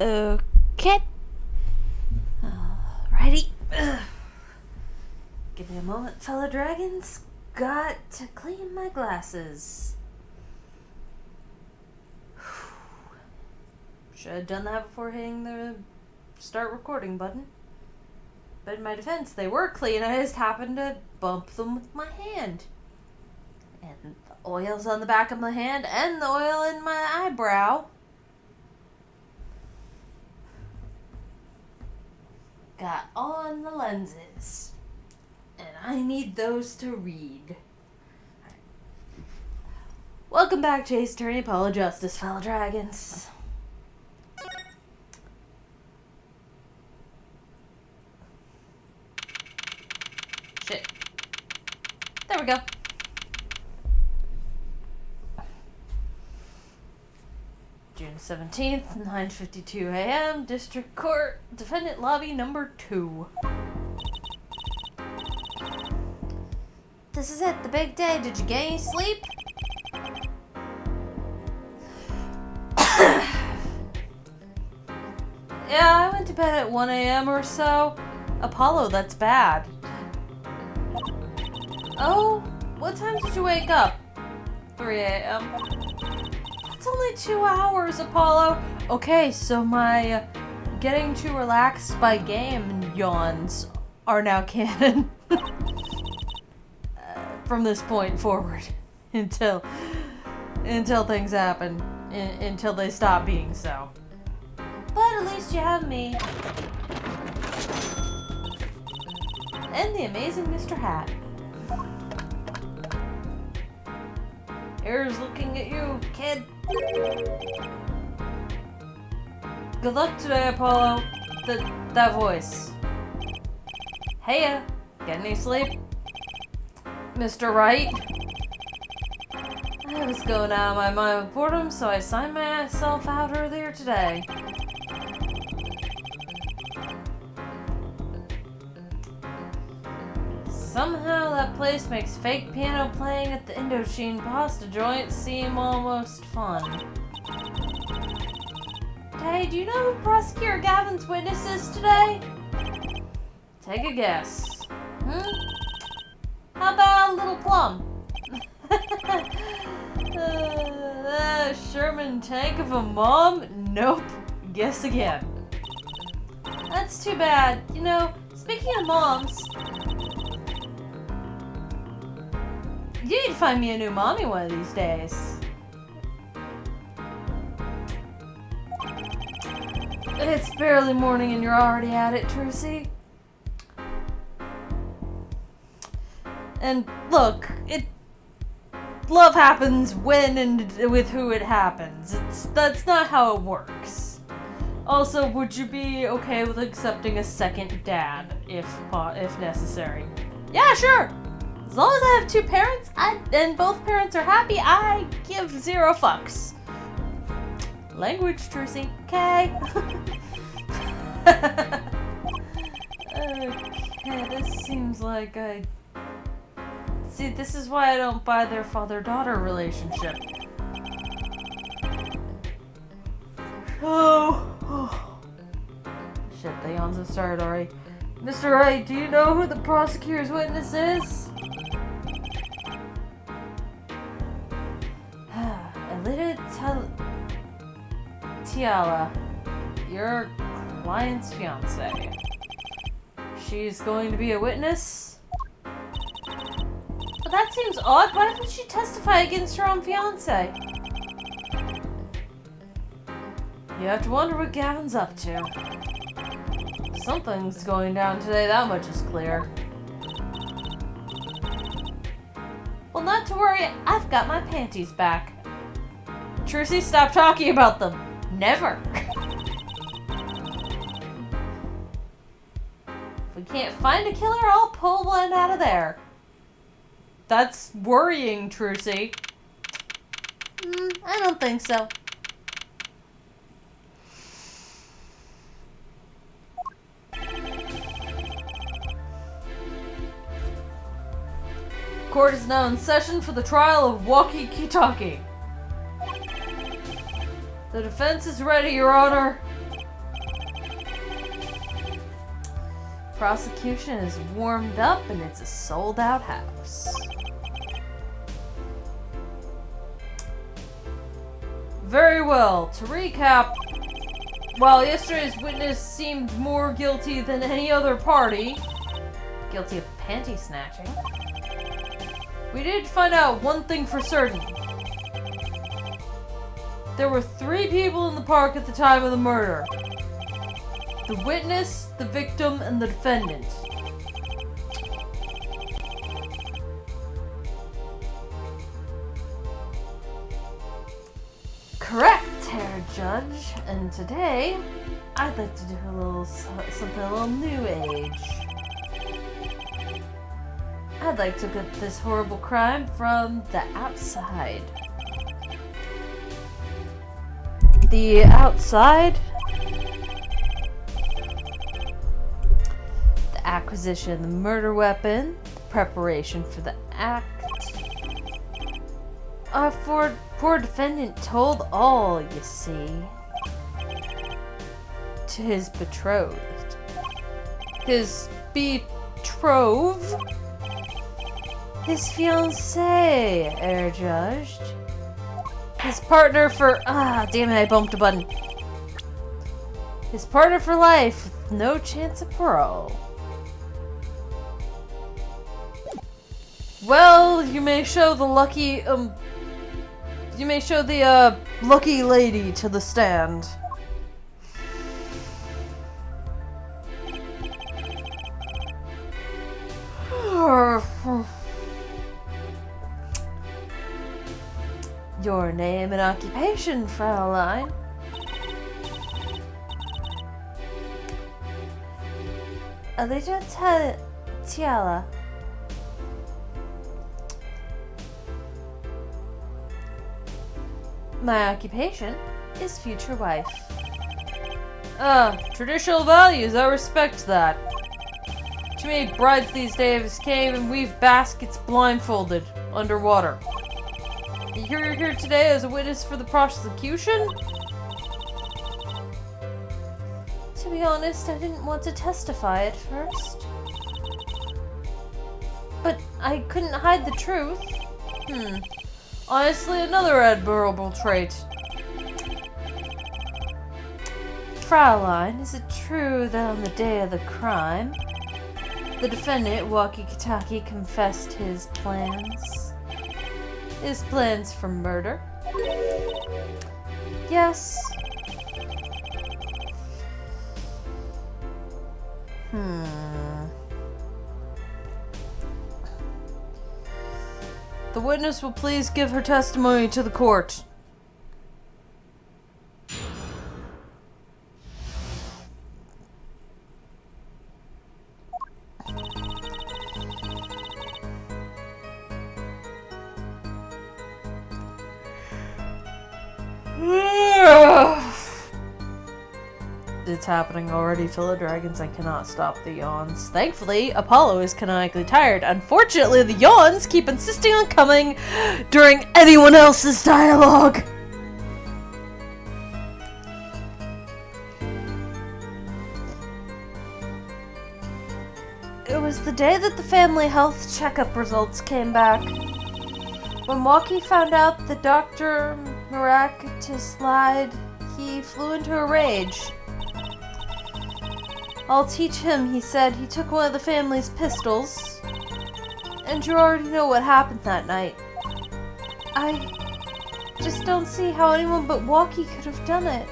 Okay. Alrighty. Give me a moment, fellow dragons. Got to clean my glasses. Should have done that before hitting the start recording button. But in my defense, they were clean. I just happened to bump them with my hand. And the oil's on the back of my hand and the oil in my eyebrow. Got on the lenses. And I need those to read. Right. Welcome back to Ace Attorney Apollo Justice, fellow dragons. Shit. There we go. June 17th, 9:52 a.m., District Court, Defendant Lobby number 2. This is it, the big day. Did you get any sleep? Yeah, I went to bed at 1 a.m. or so. Apollo, that's bad. Oh, what time did you wake up? 3 a.m. That's only 2 hours, Apollo. Okay, so my getting too relaxed by game yawns are now canon. From this point forward. Until things happen. Until they stop being so. But at least you have me. And the amazing Mr. Hat. Here's looking at you, kid. Good luck today, Apollo. That voice. Heya, get any sleep? Mr. Wright? I was going out of my mind with boredom, so I signed myself out earlier today. Somehow that place makes fake piano playing at the Indochine pasta joint seem almost fun. Hey, do you know who Prosecutor Gavin's witness is today? Take a guess. How about a little plum? Sherman tank of a mom? Nope. Guess again. That's too bad. You know, speaking of moms, you need to find me a new mommy one of these days. It's barely morning and you're already at it, Trucy. And look, love happens when and with who it happens. That's not how it works. Also, would you be okay with accepting a second dad if necessary? Yeah, sure. As long as I have 2 parents and both parents are happy, I give 0 fucks. Language, Trucy. Okay. Okay, this seems like See, this is why I don't buy their father-daughter relationship. Oh. Shit, the yawns have started already. Mr. Wright, do you know who the prosecutor's witness is? Elita Tiala, your client's fiance. She's going to be a witness? But that seems odd. Why would she testify against her own fiance? You have to wonder what Gavin's up to. Something's going down today, that much is clear. Well, not to worry, I've got my panties back. Trucy, stop talking about them. Never. If we can't find a killer, I'll pull one out of there. That's worrying, Trucy. I don't think so. Court is now in session for the trial of Walkie Kitaki. The defense is ready, Your Honor. Prosecution is warmed up and it's a sold-out house. Very well. To recap, while yesterday's witness seemed more guilty than any other party, guilty of panty snatching, we did find out one thing for certain. There were 3 people in the park at the time of the murder. The witness, the victim, and the defendant. Correct, Herr Judge. And today, I'd like to do a little something a little new age. I'd like to get this horrible crime from the outside. The outside? The acquisition of the murder weapon, preparation for the act. Our poor defendant told all, you see, to his betrothed. His betrothed? His fiancée, Herr Judge. His partner for... damn it, I bumped a button. His partner for life with no chance of parole. Well, you may show the lucky, lucky lady to the stand. Your name and occupation, Fraulein? Alicia Tiala. My occupation is future wife. Traditional values, I respect that. Too many brides these days came and weave baskets blindfolded, underwater. You're here today as a witness for the prosecution? To be honest, I didn't want to testify at first. But I couldn't hide the truth. Honestly, another admirable trait. Fraulein, is it true that on the day of the crime, the defendant, Waki-Kitaki, confessed his plans? His plans for murder? Yes. The witness will please give her testimony to the court. It's happening already, fellow dragons. I cannot stop the yawns. Thankfully, Apollo is canonically tired. Unfortunately, the yawns keep insisting on coming during anyone else's dialogue. It was the day that the family health checkup results came back. When Waki found out the doctor miraculous lied, he flew into a rage. I'll teach him, he said. He took one of the family's pistols. And you already know what happened that night. I just don't see how anyone but Waki could have done it.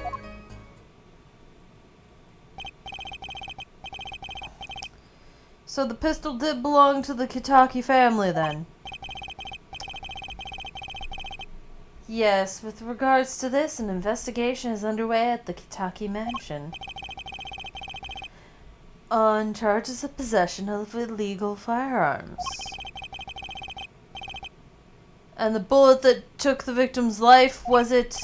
So the pistol did belong to the Kitaki family then? Yes, with regards to this, an investigation is underway at the Kitaki mansion on charges of possession of illegal firearms. And the bullet that took the victim's life, was it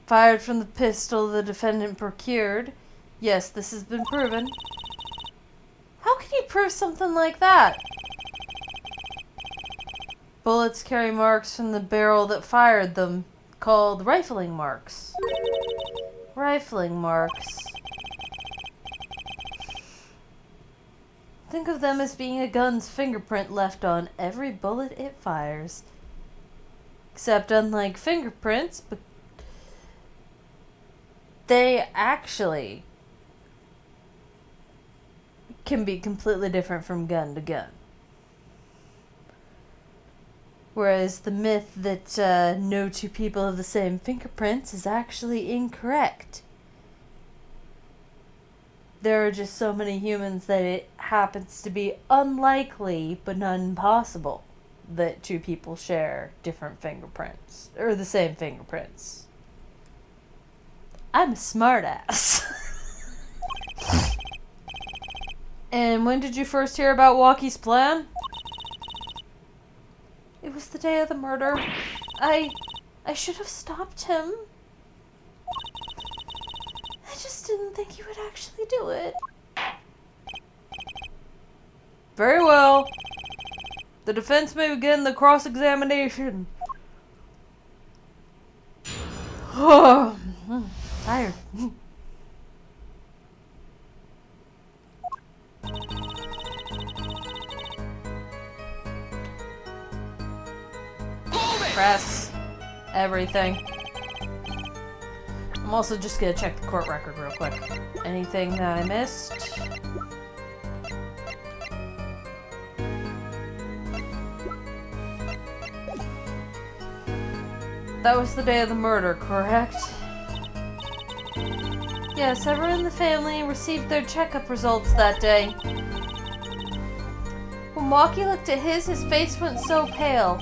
fired from the pistol the defendant procured? Yes, this has been proven. How can you prove something like that? Bullets carry marks from the barrel that fired them, called rifling marks. Rifling marks. Think of them as being a gun's fingerprint left on every bullet it fires. Except unlike fingerprints, but they actually can be completely different from gun to gun. Whereas the myth that no two people have the same fingerprints is actually incorrect. There are just so many humans that it happens to be unlikely, but not impossible, that two people share different fingerprints, or the same fingerprints. I'm a smartass. And when did you first hear about Walkie's plan? It was the day of the murder. I should have stopped him. I just didn't think he would actually do it. Very well. The defense may begin the cross-examination. Oh, tired. Press everything. I'm also just gonna check the court record real quick. Anything that I missed? That was the day of the murder, correct? Yes, everyone in the family received their checkup results that day. When Walkie looked at his face went so pale.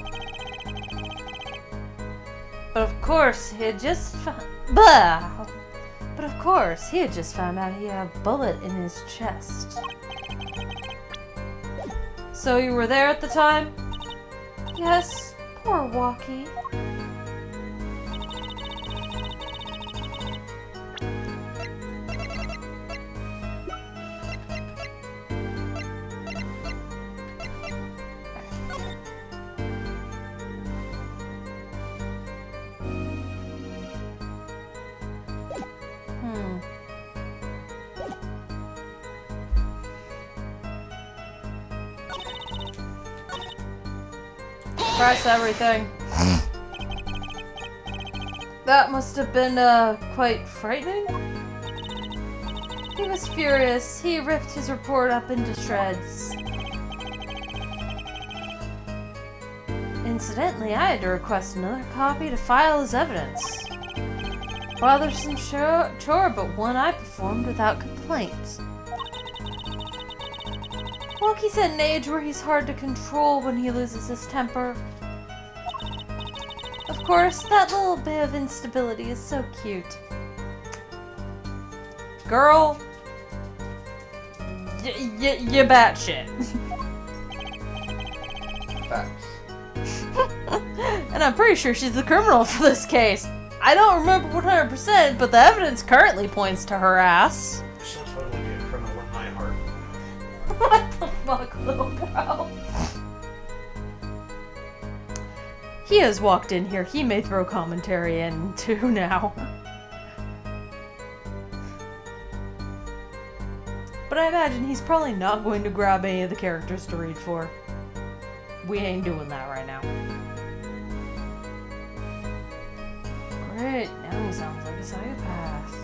But of course, he had just found out he had a bullet in his chest. So you were there at the time? Yes, poor Walkie. Press everything. That must have been, quite frightening. He was furious. He ripped his report up into shreds. Incidentally, I had to request another copy to file as evidence. Bothersome chore, but one I performed without complaint. Walkie's at an age where he's hard to control when he loses his temper. Of course, that little bit of instability is so cute. Girl, you batshit. Facts. And I'm pretty sure she's the criminal for this case. I don't remember 100%, but the evidence currently points to her ass. She'll totally be a criminal in my heart. What the fuck, little bro? He has walked in here. He may throw commentary in too now. But I imagine he's probably not going to grab any of the characters to read for. We ain't doing that right now. Great, now he sounds like a psychopath.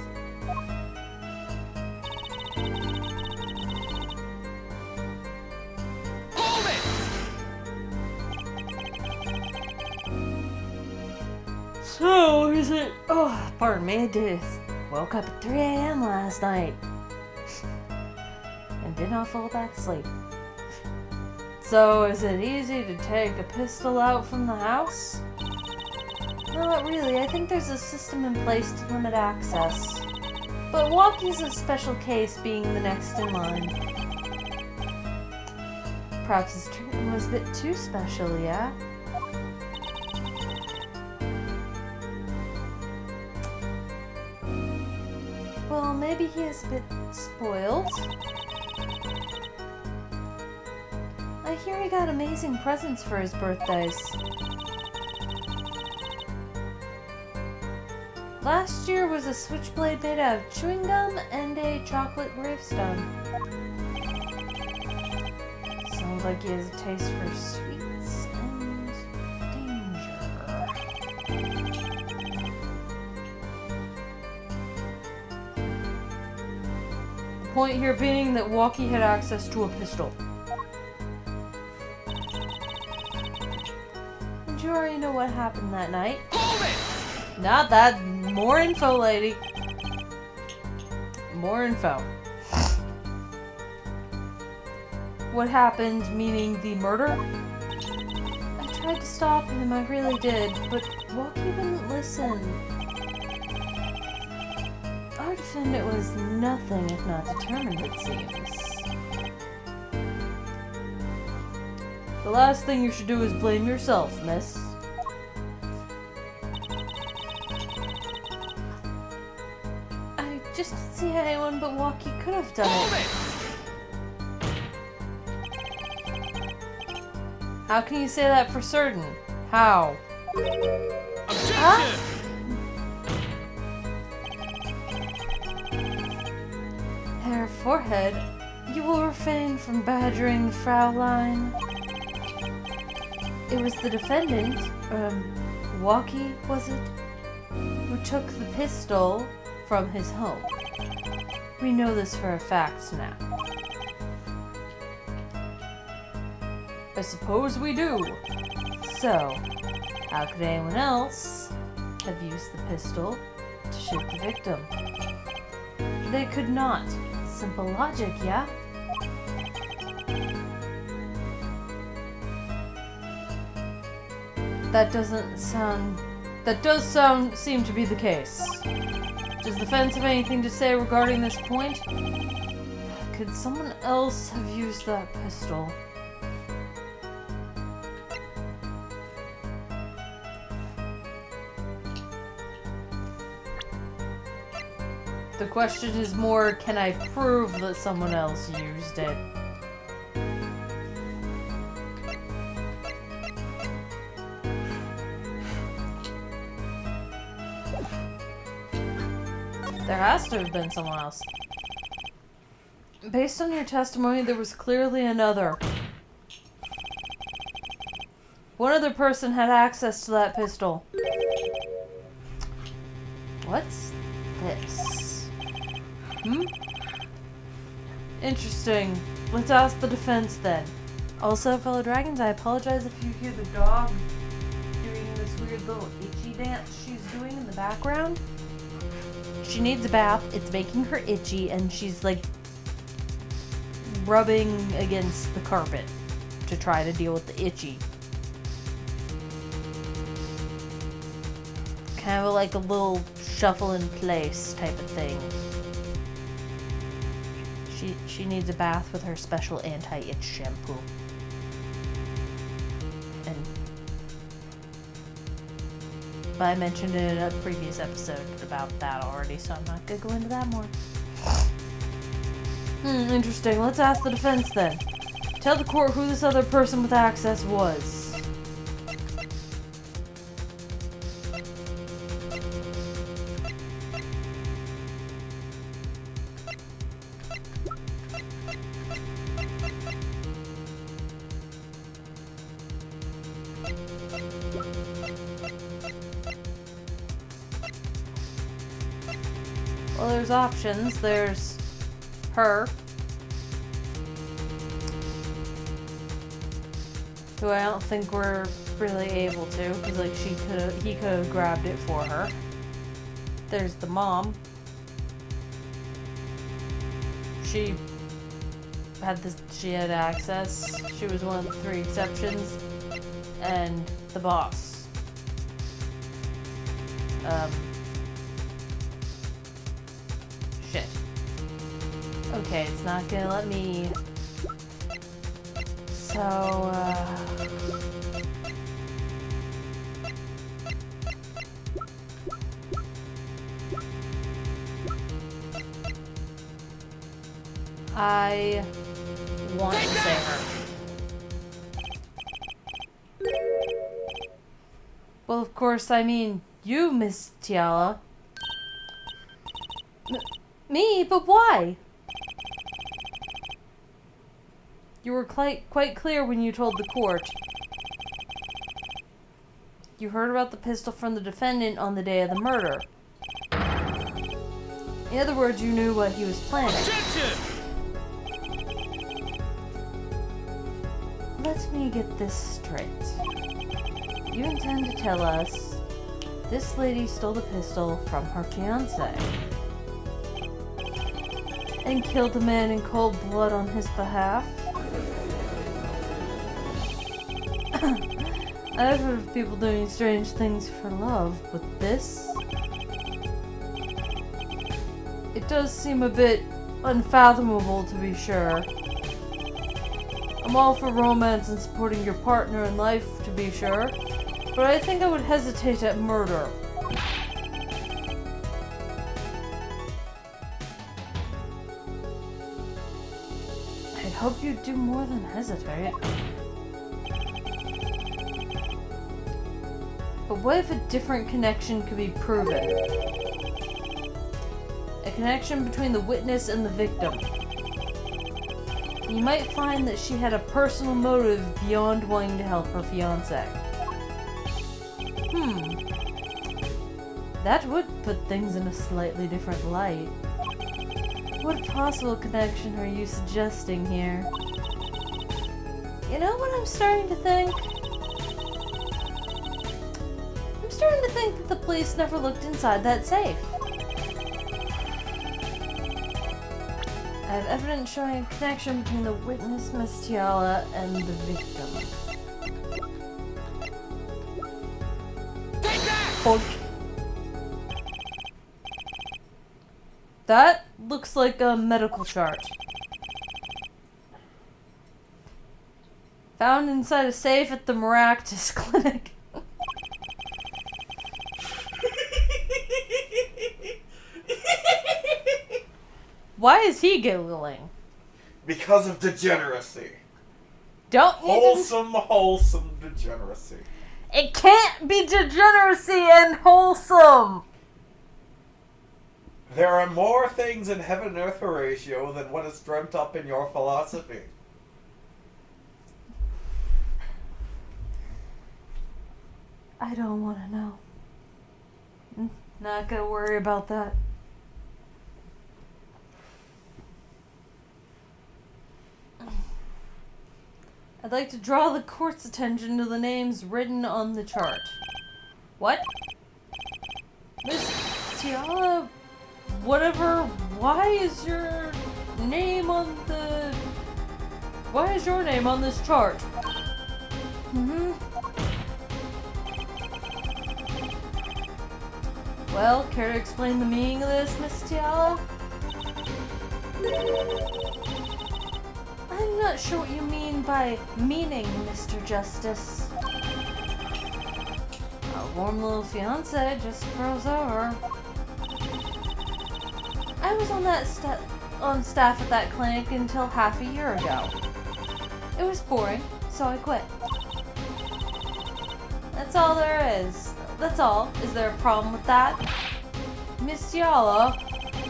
So, is it... Oh, pardon me, I just woke up at 3 a.m. last night. And did not fall back to sleep. So, is it easy to take a pistol out from the house? Not really. I think there's a system in place to limit access. But Walkie's a special case, being the next in line. Perhaps his treatment was a bit too special, yeah? Well, maybe he is a bit spoiled. I hear he got amazing presents for his birthdays. Last year was a switchblade made out of chewing gum and a chocolate gravestone. like he has a taste for sweets and danger. The point here being that Walkie had access to a pistol. And you already know what happened that night. Not that. More info, lady. More info. What happened, meaning the murder? I tried to stop him, I really did, but Walkie wouldn't listen. Our defendant was nothing if not determined, it seems. The last thing you should do is blame yourself, miss. I just didn't see how anyone but Walkie could have done it. How can you say that for certain? How? Huh? Herr Forehead, you will refrain from badgering Fraulein. It was the defendant, Walkie, was it? Who took the pistol from his home. We know this for a fact now. I suppose we do. So, how could anyone else have used the pistol to shoot the victim? They could not. Simple logic, yeah? That does seem to be the case. Does the defense have anything to say regarding this point? Could someone else have used that pistol? The question is more, can I prove that someone else used it? There has to have been someone else. Based on your testimony, there was clearly another. One other person had access to that pistol. What's this? Interesting. Let's ask the defense then. Also, fellow dragons, I apologize if you hear the dog doing this weird little itchy dance she's doing in the background. She needs a bath, it's making her itchy, and she's like rubbing against the carpet to try to deal with the itchy. Kind of like a little shuffle in place type of thing. She needs a bath with her special anti-itch shampoo. But I mentioned in a previous episode about that already, so I'm not gonna go into that more. Interesting. Let's ask the defense then. Tell the court who this other person with access was. Well, there's options. There's her, who I don't think we're really able to, because like he could have grabbed it for her. There's the mom. She had access. She was one of the 3 exceptions, and the boss. Shit. Okay, it's not gonna let me. So, I want to say her. Well, of course, I mean you, Miss Tiala. Me? But why? You were quite clear when you told the court. You heard about the pistol from the defendant on the day of the murder. In other words, you knew what he was planning. Objection! Let me get this straight. You intend to tell us this lady stole the pistol from her fiancé and killed the man in cold blood on his behalf? I've heard of people doing strange things for love, but this? It does seem a bit unfathomable, to be sure. I'm all for romance and supporting your partner in life, to be sure, but I think I would hesitate at murder. I'd hope you'd do more than hesitate. But what if a different connection could be proven? A connection between the witness and the victim. You might find that she had a personal motive beyond wanting to help her fiancé. That would put things in a slightly different light. What possible connection are you suggesting here? You know what I'm starting to think? I'm starting to think that the police never looked inside that safe. I have evidence showing a connection between the witness, Miss Tiala, and the victim. Take that! Bonk. That looks like a medical chart. Found inside a safe at the Maractus Clinic. Why is he giggling? Because of degeneracy. Don't you Wholesome degeneracy. It can't be degeneracy and wholesome! There are more things in heaven and earth, Horatio, than what is dreamt up in your philosophy. I don't want to know. Not gonna worry about that. I'd like to draw the court's attention to the names written on the chart. What? Miss Tiala, whatever, why is your name on this chart? Well, care to explain the meaning of this, Miss Tiala? I'm not sure what you mean by meaning, Mr. Justice. A warm little fiancé just froze over. I was on staff at that clinic until half a year ago. It was boring, so I quit. That's all there is. That's all. Is there a problem with that? Miss Tiala,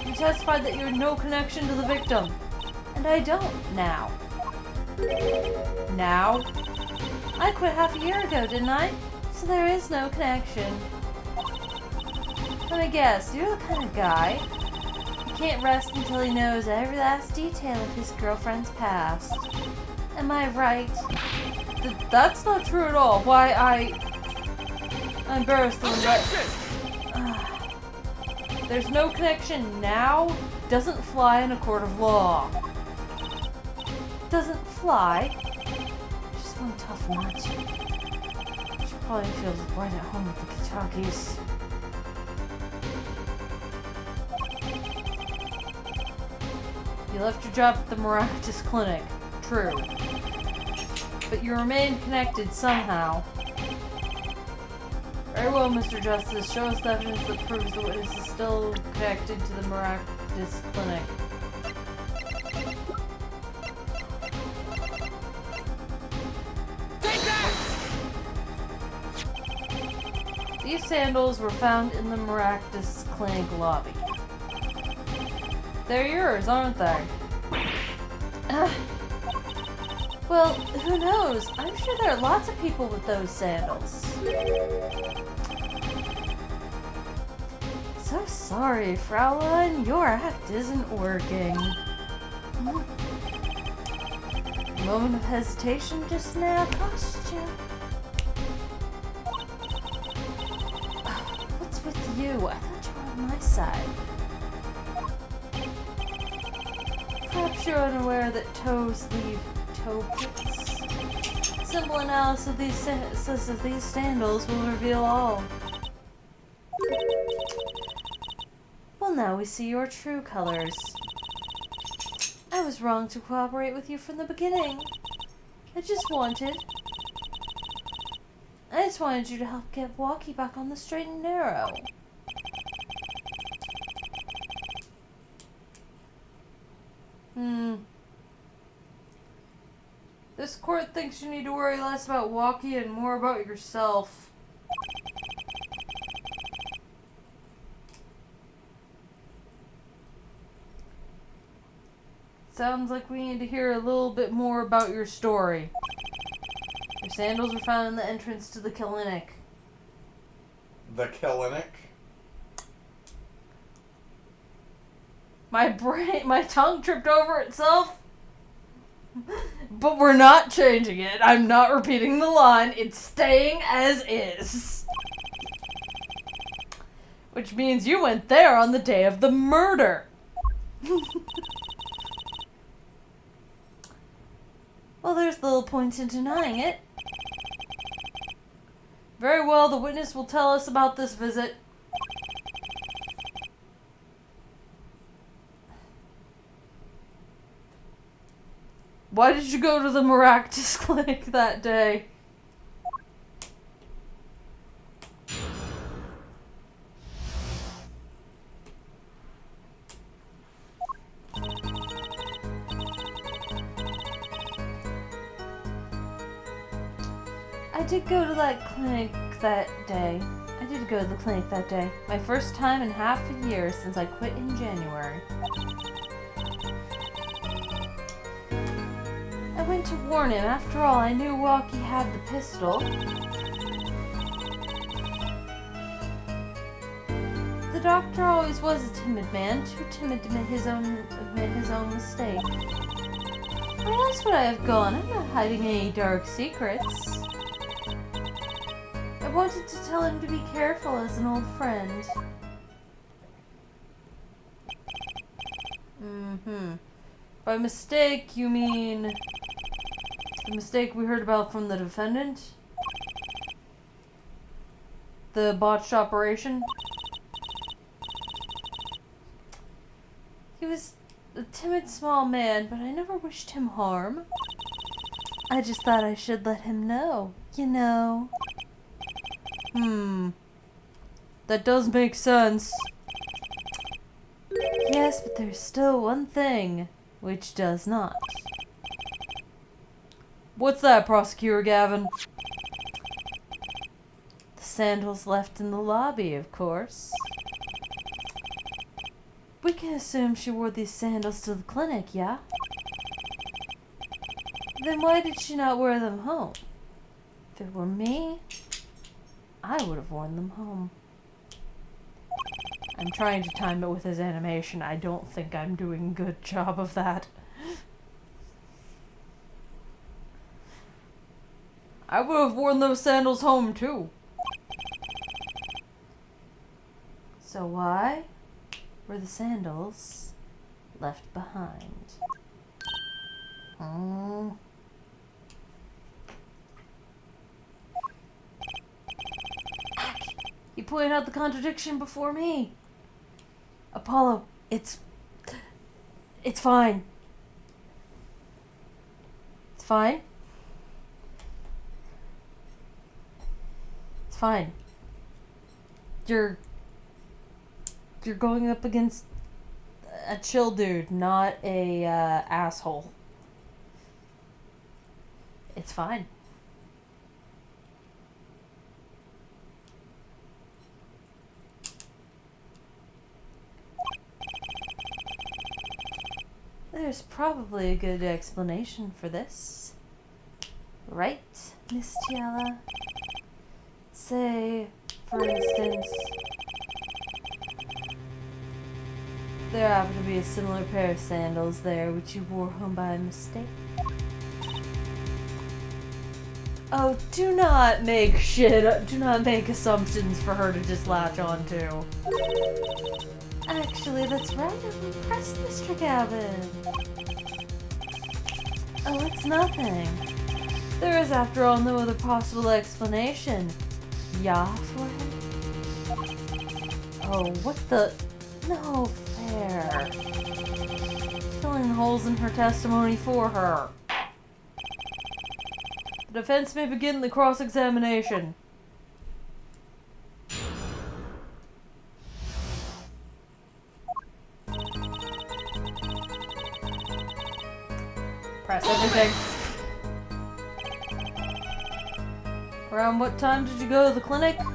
you testified that you had no connection to the victim. And I don't now. Now? I quit half a year ago, didn't I? So there is no connection. Let me guess, you're the kind of guy who can't rest until he knows every last detail of his girlfriend's past. Am I right? That's not true at all. Why, I'm embarrassed to admit. There's no connection now. Doesn't fly in a court of law. Doesn't fly? Just one tough nut. She probably feels right at home with the Kentuckys. You left your job at the Maractus Clinic. True. But you remain connected somehow. Very well, Mr. Justice. Show us the evidence that proves the witness is still connected to the Maractus Clinic. Take that! These sandals were found in the Maractus Clinic lobby. They're yours, aren't they? Well, who knows? I'm sure there are lots of people with those sandals. So sorry, Fraulein. Your act isn't working. A moment of hesitation just now cost you. What's with you? I thought you were on my side. Perhaps you're unaware that toes leave toe prints. Simple analysis of these sandals will reveal all. Well, now we see your true colors. I was wrong to cooperate with you from the beginning. I just wanted you to help get Walkie back on the straight and narrow. This court thinks you need to worry less about Walkie and more about yourself. Sounds like we need to hear a little bit more about your story. Your sandals were found in the entrance to the clinic. The clinic? My tongue tripped over itself. But we're not changing it. I'm not repeating the line. It's staying as is. Which means you went there on the day of the murder. Well, there's little point in denying it. Very well, the witness will tell us about this visit. Why did you go to the Maractus clinic that day? I did go to that clinic that day. My first time in half a year since I quit in January. I went to warn him. After all, I knew Walkie had the pistol. The doctor always was a timid man, too timid to admit his own mistake. Where else would I have gone? I'm not hiding any dark secrets. I wanted to tell him to be careful as an old friend. By mistake, you mean the mistake we heard about from the defendant? The botched operation? He was a timid small man, but I never wished him harm. I just thought I should let him know, you know. That does make sense. Yes, but there's still one thing which does not. What's that, Prosecutor Gavin? The sandals left in the lobby, of course. We can assume she wore these sandals to the clinic, yeah? Then why did she not wear them home? If it were me, I would have worn them home. I'm trying to time it with his animation. I don't think I'm doing a good job of that. I would have worn those sandals home too. So why were the sandals left behind? You pointed out the contradiction before me. Apollo, it's fine. It's fine. It's fine. You're going up against a chill dude, not a asshole. It's fine. There's probably a good explanation for this. Right, Miss Tiala? Say, for instance, there happened to be a similar pair of sandals there which you wore home by mistake. Oh, do not make assumptions for her to just latch onto. Actually, that's right, I'm impressed, Mr. Gavin. Oh, it's nothing. There is, after all, no other possible explanation. Yeah, for him? Oh, what the... No fair. Filling holes in her testimony for her. The defense may begin the cross-examination. Press everything. Around what time did you go to the clinic? I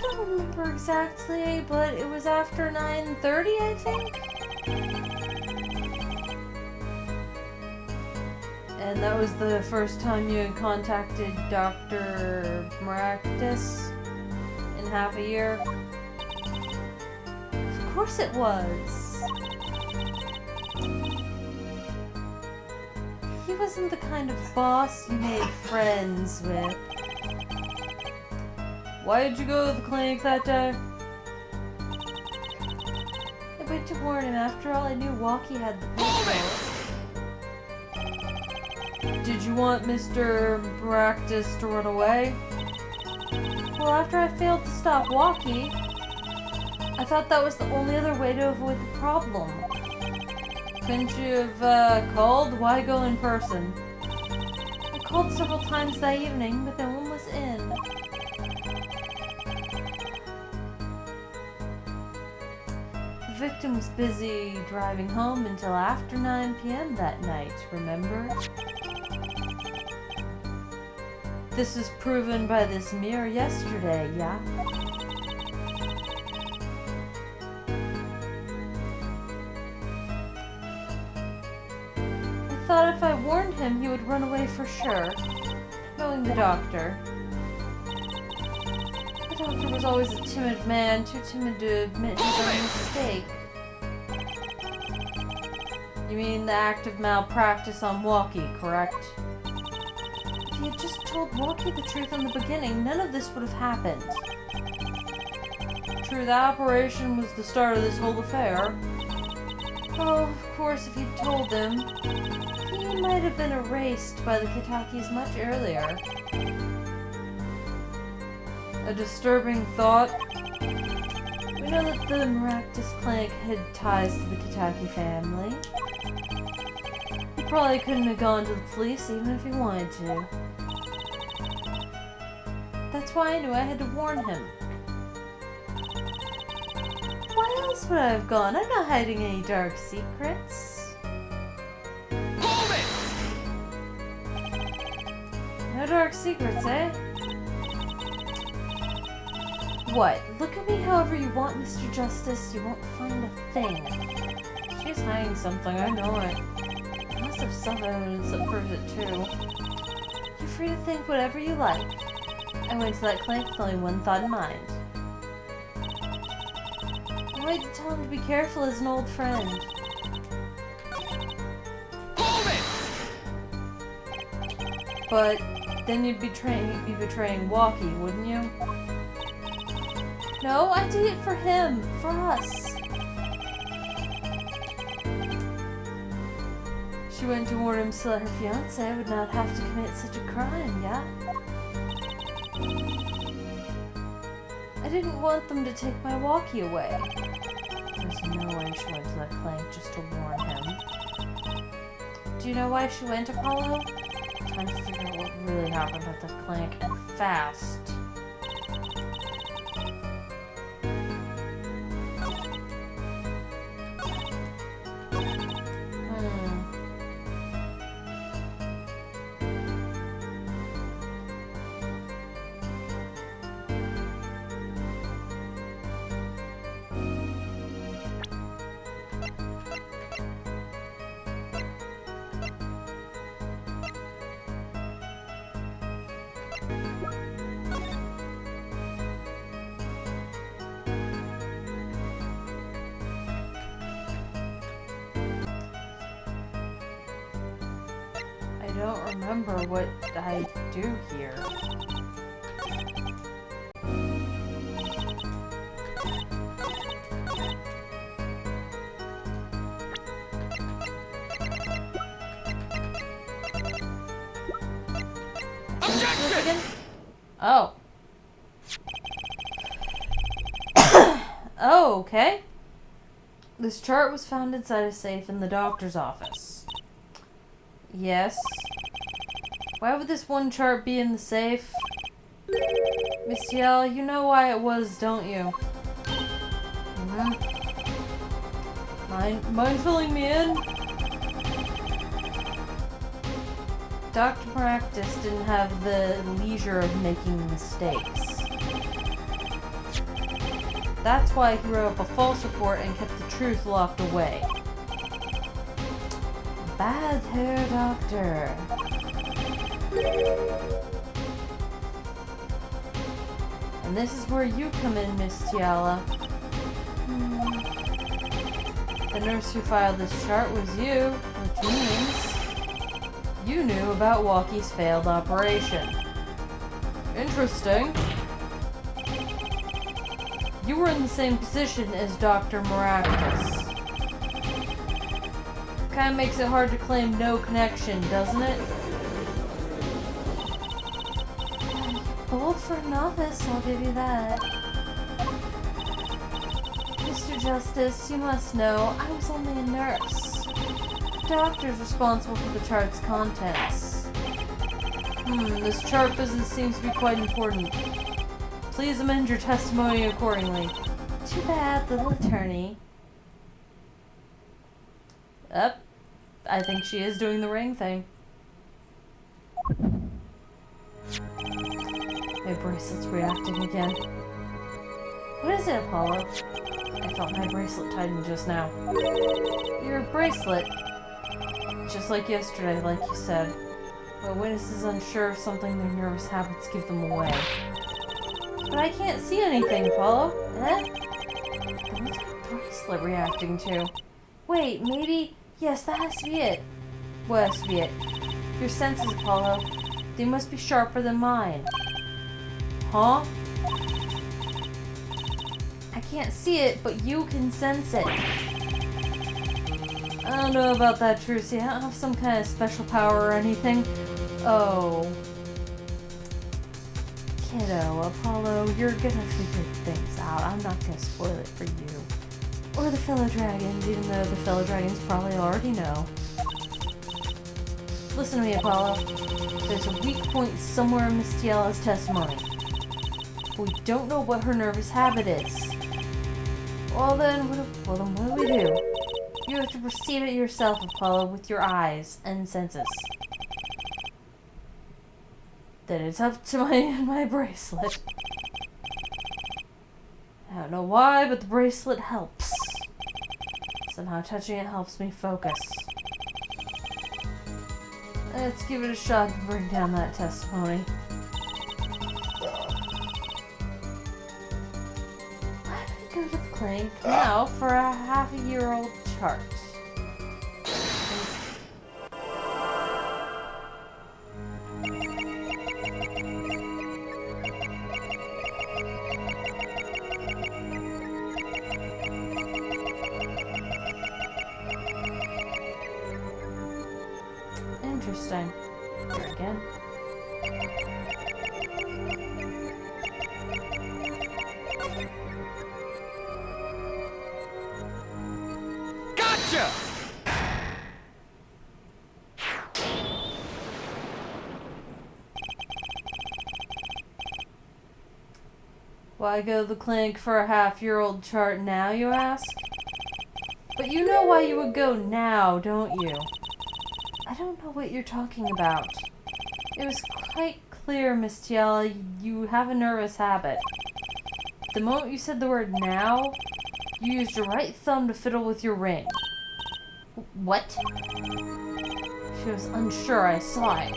don't remember exactly, but it was after 9:30, I think? And that was the first time you had contacted Dr. Maractus in half a year? Of course it was. He wasn't the kind of boss you made friends with. Why did you go to the clinic that day? I went to warn him. After all, I knew Walkie had the pistol. Did you want Mr. Maractus to run away? Well, after I failed to stop Walkie, I thought that was the only other way to avoid the problem. Couldn't you have called? Why go in person? I called several times that evening, but no one was in. The victim was busy driving home until after 9 p.m. that night, remember? This was proven by this mirror yesterday, yeah? I thought if I warned him, he would run away for sure, knowing the doctor. The doctor was always a timid man, too timid to admit his own mistake. You mean the act of malpractice on Walkie, correct? If he had just told Walkie the truth in the beginning, none of this would have happened. True, the operation was the start of this whole affair. Oh, of course, if he'd told them, he might have been erased by the Kitakis much earlier. A disturbing thought. We know that the Maractus Clinic had ties to the Kitaki family. He probably couldn't have gone to the police even if he wanted to. That's why I knew I had to warn him. Why else would I have gone? I'm not hiding any dark secrets. Hold it! No dark secrets, eh? What? Look at me however you want, Mr. Justice. You won't find a thing. She's hiding something, I know it. I must have some evidence that proves it too. You're free to think whatever you like. I went to that clinic with only one thought in mind. I wanted to tell him to be careful as an old friend. Hold it! But then you'd be betraying Walkie, wouldn't you? No, I did it for him, for us. She went to warn him so that her fiancé would not have to commit such a crime, yeah? I didn't want them to take my Walkie away. There's no way she went to that clinic just to warn him. Do you know why she went, Apollo? Trying to figure out what really happened at the clinic, and fast. don't remember what I do here. Objection! Oh. Oh, okay. This chart was found inside a safe in the doctor's office. Yes. Why would this one chart be in the safe? Miss Yell, you know why it was, don't you? Mind filling me in? Dr. Maractus didn't have the leisure of making mistakes. That's why he wrote up a false report and kept the truth locked away. Bad hair doctor. And this is where you come in, Miss Tiala. The nurse who filed this chart was you, which means you knew about Walkie's failed operation. Interesting. You were in the same position as Dr. Maractus. Kinda makes it hard to claim no connection, doesn't it? Bold for a novice, I'll give you that. Mr. Justice, you must know, I was only a nurse. The doctor's responsible for the chart's contents. This chart business seems to be quite important. Please amend your testimony accordingly. Too bad, little attorney. I think she is doing the ring thing. My bracelet's reacting again. What is it, Apollo? I felt my bracelet tighten just now. Your bracelet? Just like yesterday, like you said. But witness is unsure of something their nervous habits give them away. But I can't see anything, Apollo. Then what's my bracelet reacting to? Wait, maybe... Yes, that has to be it. What has to be it? Your senses, Apollo. They must be sharper than mine. Huh? I can't see it, but you can sense it. I don't know about that, Trucy. I don't have some kind of special power or anything. Oh. Kiddo, Apollo, you're gonna figure things out. I'm not gonna spoil it for you. Or the fellow dragons, even though the fellow dragons probably already know. Listen to me, Apollo. There's a weak point somewhere in Miss Tiala's testimony. We don't know what her nervous habit is. Well then, what do we do? You have to perceive it yourself, Apollo, with your eyes and senses. Then it's up to my bracelet. I don't know why, but the bracelet helps. Somehow touching it helps me focus. Let's give it a shot to bring down that testimony. I'm gonna go to the clinic now for a half-a-year-old chart. Interesting. Here again. Gotcha! Why go to the clinic for a half-year-old chart now, you ask? But you know why you would go now, don't you? I don't know what you're talking about. It was quite clear, Miss Tiala, you have a nervous habit. The moment you said the word now, you used your right thumb to fiddle with your ring. What? She was unsure, I saw it.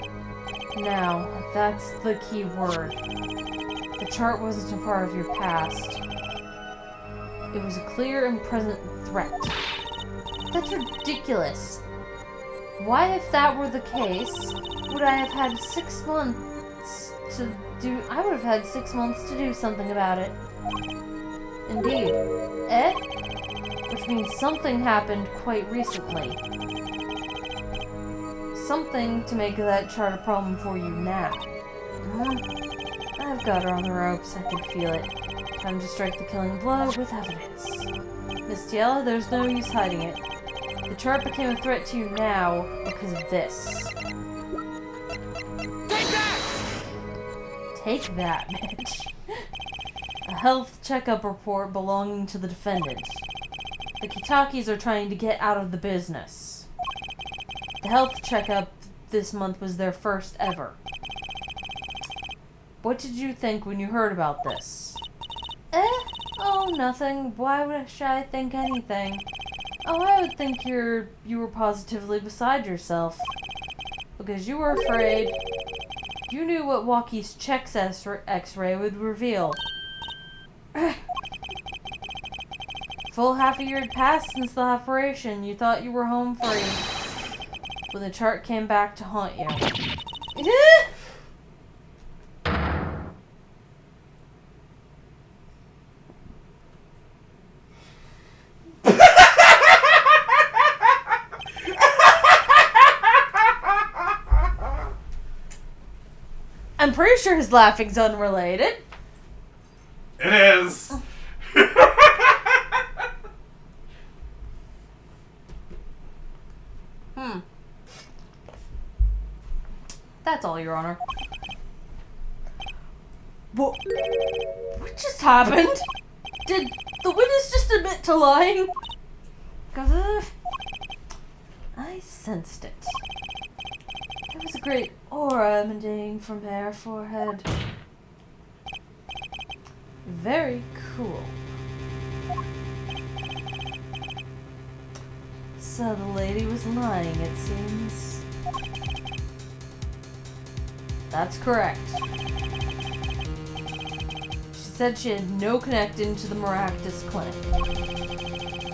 Now, that's the key word. The chart wasn't a part of your past. It was a clear and present threat. That's ridiculous. Why, if that were the case, would I have had 6 months to do... I would have had 6 months to do something about it. Indeed. Eh? Which means something happened quite recently. Something to make that chart a problem for you now. I've got her on the ropes, I can feel it. Time to strike the killing blow with evidence. Miss Tiela, there's no use hiding it. The chart became a threat to you now because of this. Take that! Take that, bitch. A health checkup report belonging to the defendant. The Kitakis are trying to get out of the business. The health checkup this month was their first ever. What did you think when you heard about this? Oh, nothing. Why would I think anything? Oh, I would think you were positively beside yourself. Because you were afraid. You knew what Walkie's checks X-ray would reveal. Full half a year had passed since the operation. You thought you were home free. When the chart came back to haunt you. I'm pretty sure his laughing's unrelated. It is. That's all, Your Honor. What just happened? Did the witness just admit to lying? I sensed it. There was a great aura emanating from her forehead. Very cool. So the lady was lying, it seems. That's correct. She said she had no connection to the Maractus clinic.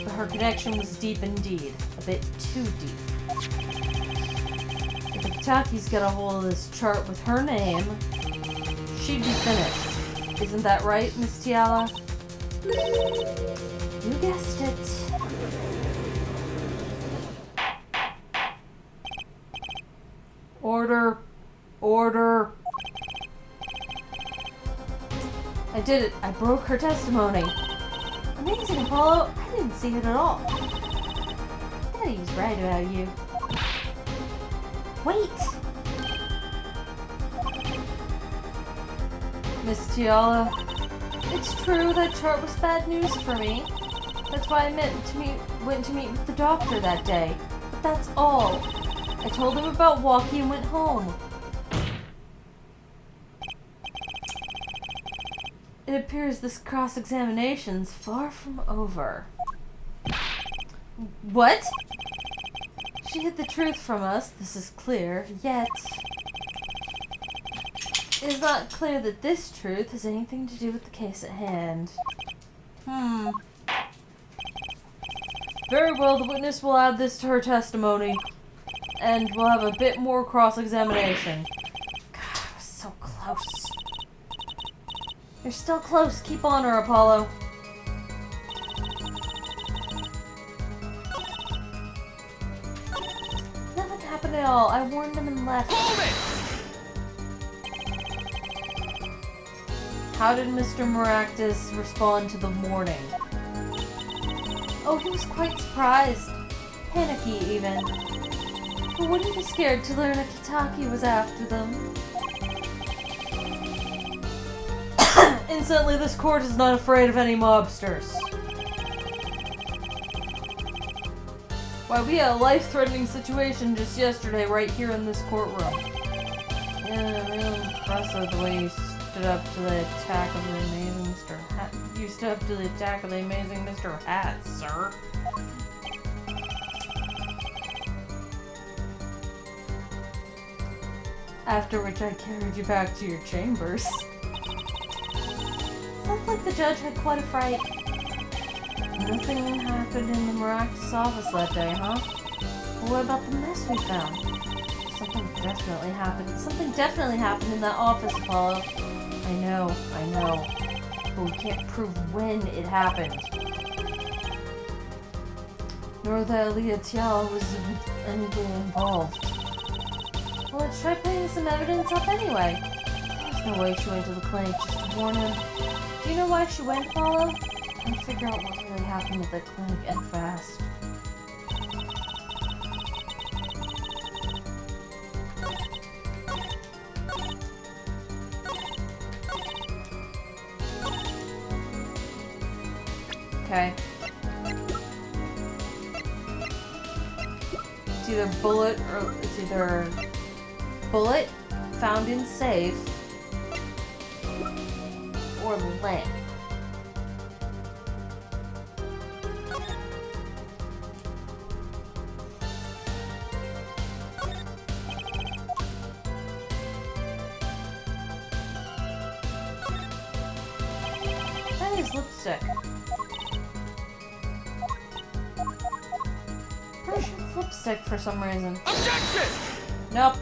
But her connection was deep indeed. A bit too deep. If the Kitakis got a hold of this chart with her name, she'd be finished. Isn't that right, Miss Tiala? You guessed it. Order. Order. I did it. I broke her testimony. Amazing, Apollo. I didn't see it at all. Daddy was right about you. Wait! Miss Tiala, it's true that chart was bad news for me. That's why I went to meet with the doctor that day. But that's all. I told him about Walkie and went home. It appears this cross-examination's far from over. What? She hid the truth from us, this is clear, yet it is not clear that this truth has anything to do with the case at hand. Very well, the witness will add this to her testimony, and we'll have a bit more cross-examination. God, I was so close. You're still close. Keep on her, Apollo. Nothing happened at all. I warned them and left. Hold it! How did Mr. Maractus respond to the warning? Oh, he was quite surprised. Panicky, even. But wouldn't be scared to learn a Kitaki was after them. Instantly, this court is not afraid of any mobsters. Why, we had a life-threatening situation just yesterday right here in this courtroom. Yeah, real impressive the way you stood up to the attack of the amazing Mr. Hat. You stood up to the attack of the amazing Mr. Hat, sir. After which I carried you back to your chambers. Sounds like the judge had quite a fright. Nothing happened in the Maractus office that day, huh? What about the mess we found? Something definitely happened. Something definitely happened in that office, Apollo. I know. But we can't prove when it happened. Nor that Leah Tiala was anything involved. Well, let's try putting some evidence up anyway. There's no way she went to the clinic just to warn him. Do you know why she went, Apollo? And figure out what really happened at the clinic and fast. Okay. It's either bullet or it's either bullet found in safe or lamp. That is lipstick. Pretty sure it's lipstick for some reason. Objection! Nope.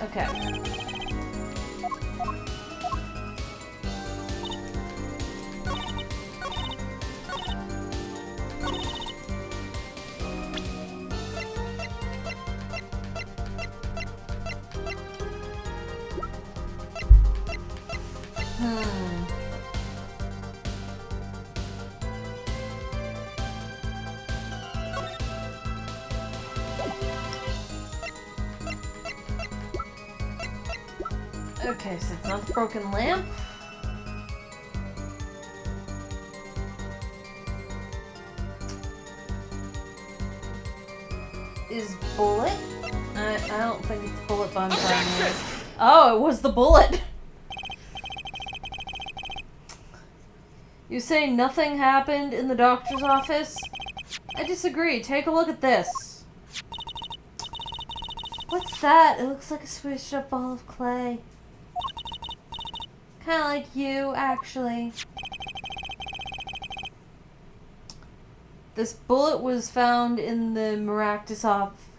Okay. Okay, so it's not the broken lamp. Is bullet? I don't think it's bullet bomb time. Oh, it was the bullet. You say nothing happened in the doctor's office? I disagree. Take a look at this. What's that? It looks like a squished up ball of clay. Kind of like you, actually. This bullet was found in the Maractus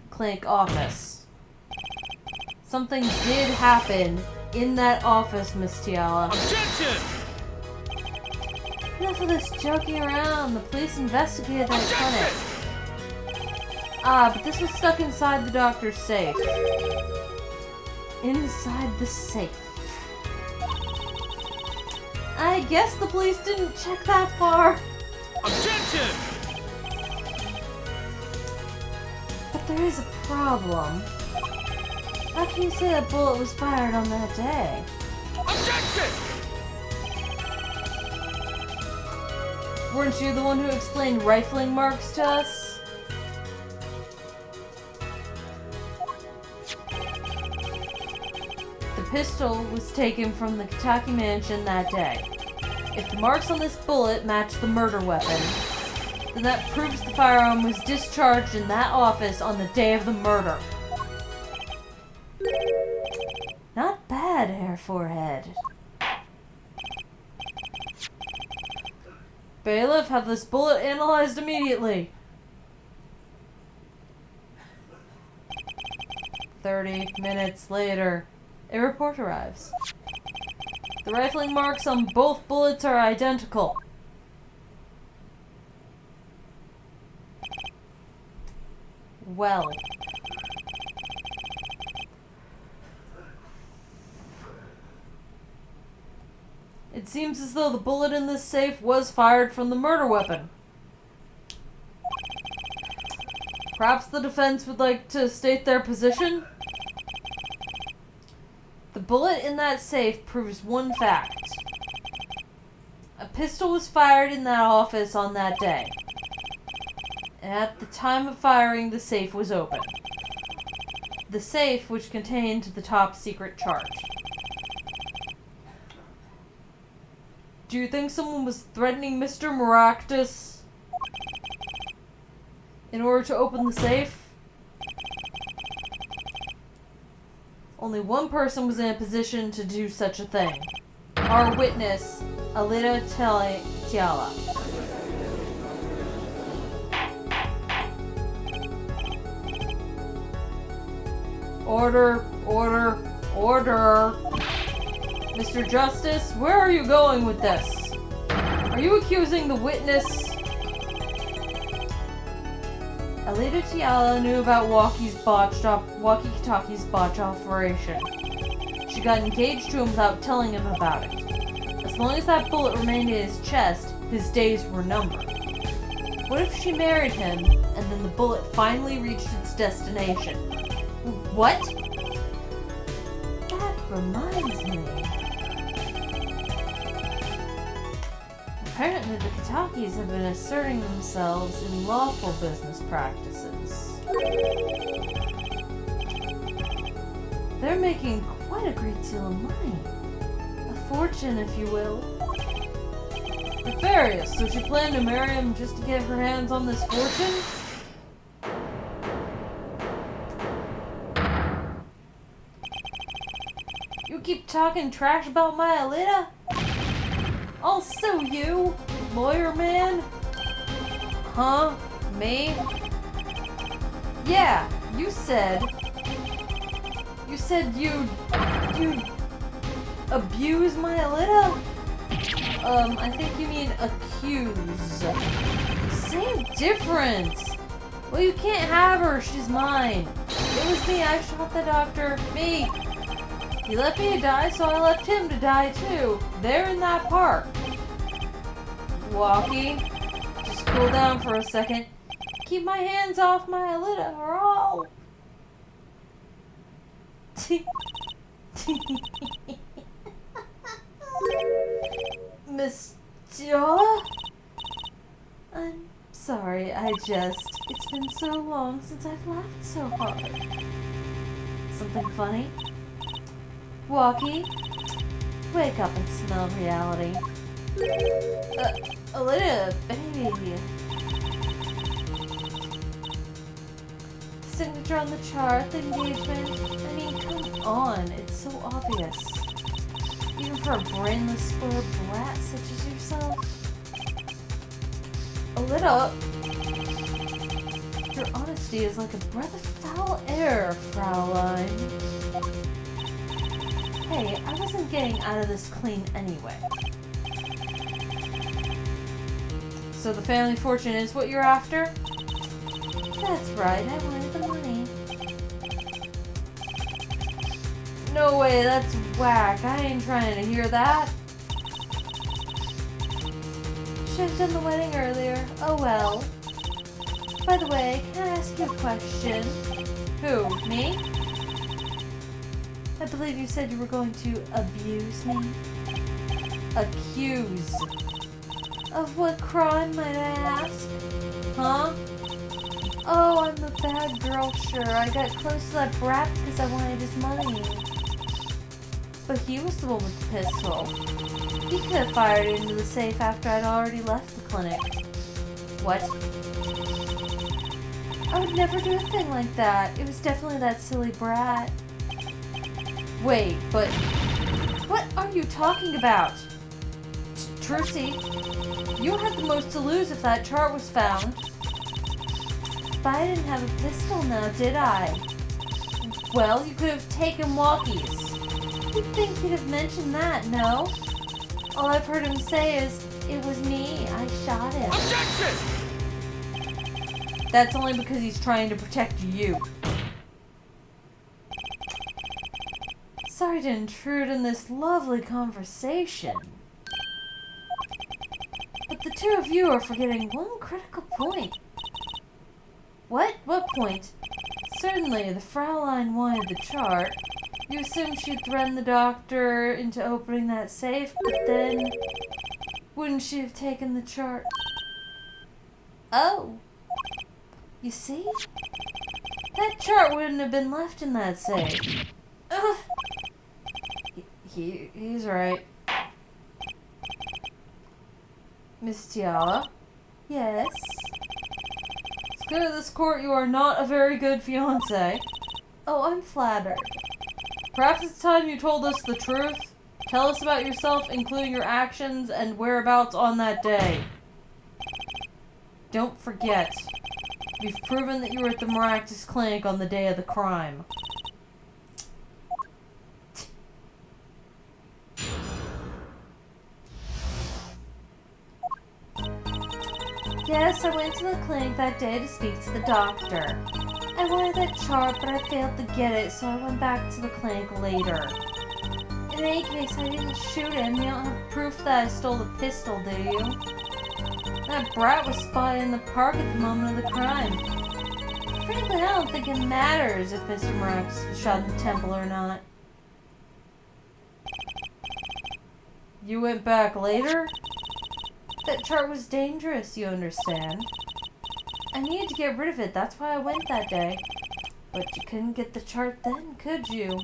Clinic office. Something did happen in that office, Miss Tiala. Objection! Enough of this joking around. The police investigated that clinic. Ah, but this was stuck inside the doctor's safe. Inside the safe. I guess the police didn't check that far. Objection! But there is a problem. How can you say that bullet was fired on that day? Objection! Weren't you the one who explained rifling marks to us? The pistol was taken from the Kentucky mansion that day. If the marks on this bullet match the murder weapon, then that proves the firearm was discharged in that office on the day of the murder. Not bad, Hair Forehead. Bailiff, have this bullet analyzed immediately. 30 minutes later, a report arrives. The rifling marks on both bullets are identical. Well. It seems as though the bullet in this safe was fired from the murder weapon. Perhaps the defense would like to state their position? The bullet in that safe proves one fact. A pistol was fired in that office on that day. And at the time of firing, the safe was open. The safe which contained the top secret charge. Do you think someone was threatening Mr. Maractus in order to open the safe? Only one person was in a position to do such a thing. Our witness, Alita Tiala. Order, order, order. Mr. Justice, where are you going with this? Are you accusing the witness? Alita Tiala knew about Walkie-Talkie's botch operation. She got engaged to him without telling him about it. As long as that bullet remained in his chest, his days were numbered. What if she married him, and then the bullet finally reached its destination? What? That reminds me. Apparently the Katakis have been asserting themselves in lawful business practices. They're making quite a great deal of money. A fortune, if you will. Nefarious, so she planned to marry him just to get her hands on this fortune? You keep talking trash about my Alita? I'll sue you, lawyer man. Huh? Me? Yeah, you said you'd abuse my Alita? I think you mean accuse. Same difference. Well, you can't have her, she's mine. It was me, I shot the doctor. Me. He left me to die, so I left him to die too. There in that park. Walkie, just cool down for a second. Keep my hands off my Alita, or I'll... Miss Tiala? I'm sorry, it's been so long since I've laughed so hard. Something funny? Walkie, wake up and smell reality. Alita, baby. Signature on the chart, the engagement. I mean, come on, it's so obvious. Even for a brainless, spoiled brat such as yourself. Alita, your honesty is like a breath of foul air, Fraulein. Hey, I wasn't getting out of this clean anyway. So the family fortune is what you're after? That's right, I wanted the money. No way, that's whack. I ain't trying to hear that. Should've done the wedding earlier. Oh well. By the way, can I ask you a question? Who, me? I believe you said you were going to abuse me. Accuse. Of what crime, might I ask? Huh? Oh, I'm the bad girl, sure. I got close to that brat because I wanted his money. But he was the one with the pistol. He could have fired it into the safe after I'd already left the clinic. What? I would never do a thing like that. It was definitely that silly brat. Wait, but... what are you talking about? Trucy, you had the most to lose if that chart was found. But I didn't have a pistol now, did I? Well, you could have taken walkies. You'd think he'd have mentioned that, no? All I've heard him say is, it was me, I shot him. Objection! That's only because he's trying to protect you. Sorry to intrude in this lovely conversation. But the two of you are forgetting one critical point. What? What point? Certainly, the Fraulein wanted the chart. You assumed she'd threaten the doctor into opening that safe, but then... wouldn't she have taken the chart? Oh. You see? That chart wouldn't have been left in that safe. Ugh. He's right. Miss Tiala? Yes? It's clear to this court you are not a very good fiancé. Oh, I'm flattered. Perhaps it's time you told us the truth? Tell us about yourself, including your actions and whereabouts on that day. Don't forget, we've proven that you were at the Maractus Clinic on the day of the crime. Yes, I went to the clinic that day to speak to the doctor. I wanted that chart, but I failed to get it, so I went back to the clinic later. In any case, I didn't shoot him. You don't have proof that I stole the pistol, do you? That brat was spotted in the park at the moment of the crime. Frankly, I don't think it matters if Mr. Maractus was shot in the temple or not. You went back later? That chart was dangerous, you understand. I needed to get rid of it, that's why I went that day. But you couldn't get the chart then, could you?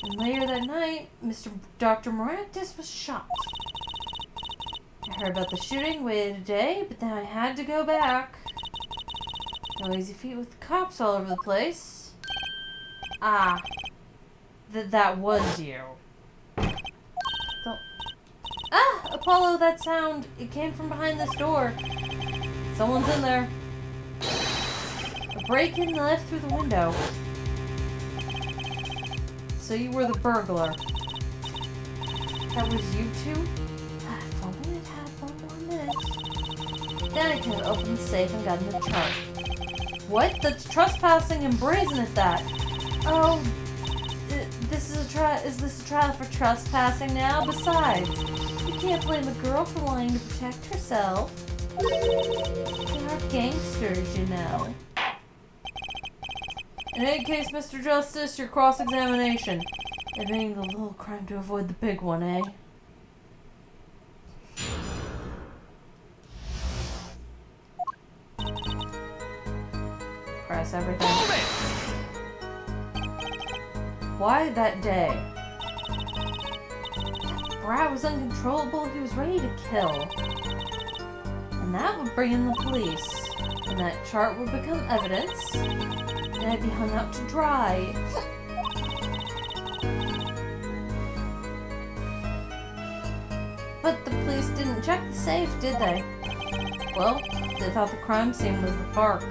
And later that night, Dr. Maractus was shot. I heard about the shooting, waited a day, but then I had to go back. No easy feat with the cops all over the place. Ah. That was you. Ah! Apollo, that sound! It came from behind this door. Someone's in there. A break-in left through the window. So you were the burglar. That was you two? If only I'd had one more minute. Then I could have opened the safe and gotten the chart. What? That's trespassing and brazen at that. Oh, is this a trial for trespassing now? Besides, you can't blame a girl for wanting to protect herself. They are gangsters, you know. In any case, Mr. Justice, your cross-examination. Admitting the little crime to avoid the big one, eh? Press everything. Why that day? Brat was uncontrollable, he was ready to kill. And that would bring in the police. And that chart would become evidence. And I'd be hung out to dry. But the police didn't check the safe, did they? Well, they thought the crime scene was the park.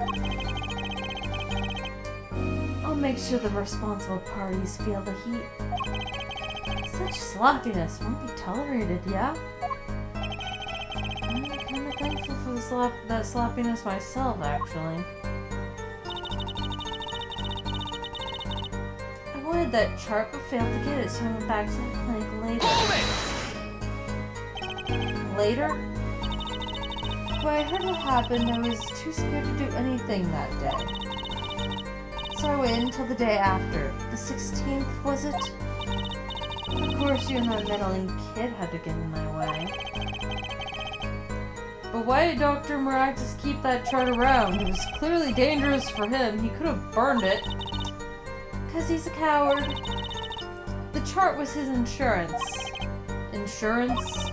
I'll make sure the responsible parties feel the heat. Such sloppiness won't be tolerated, yeah? I'm kinda thankful for that sloppiness myself, actually. I wanted that chart but failed to get it, so I went back to the clinic later. Later? When I heard what happened, I was too scared to do anything that day. So I waited until the day after. The 16th, was it? Of course, you and that meddling kid had to get in my way. But why did Dr. Maractus keep that chart around? It was clearly dangerous for him. He could have burned it. 'Cause he's a coward. The chart was his insurance. Insurance?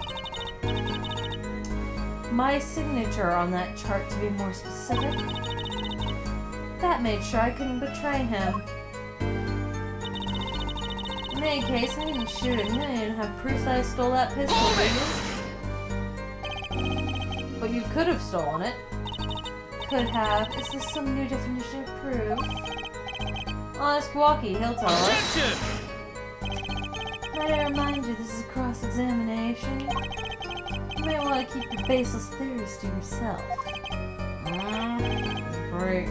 My signature on that chart, to be more specific. That made sure I couldn't betray him. In any case, I didn't shoot him. I didn't have proof that I stole that pistol, did you? But you could have stolen it. Could have. Is this some new definition of proof? I'll ask Walkie, he'll tell us. Might I remind you, this is a cross-examination? You might want to keep your baseless theories to yourself. Great.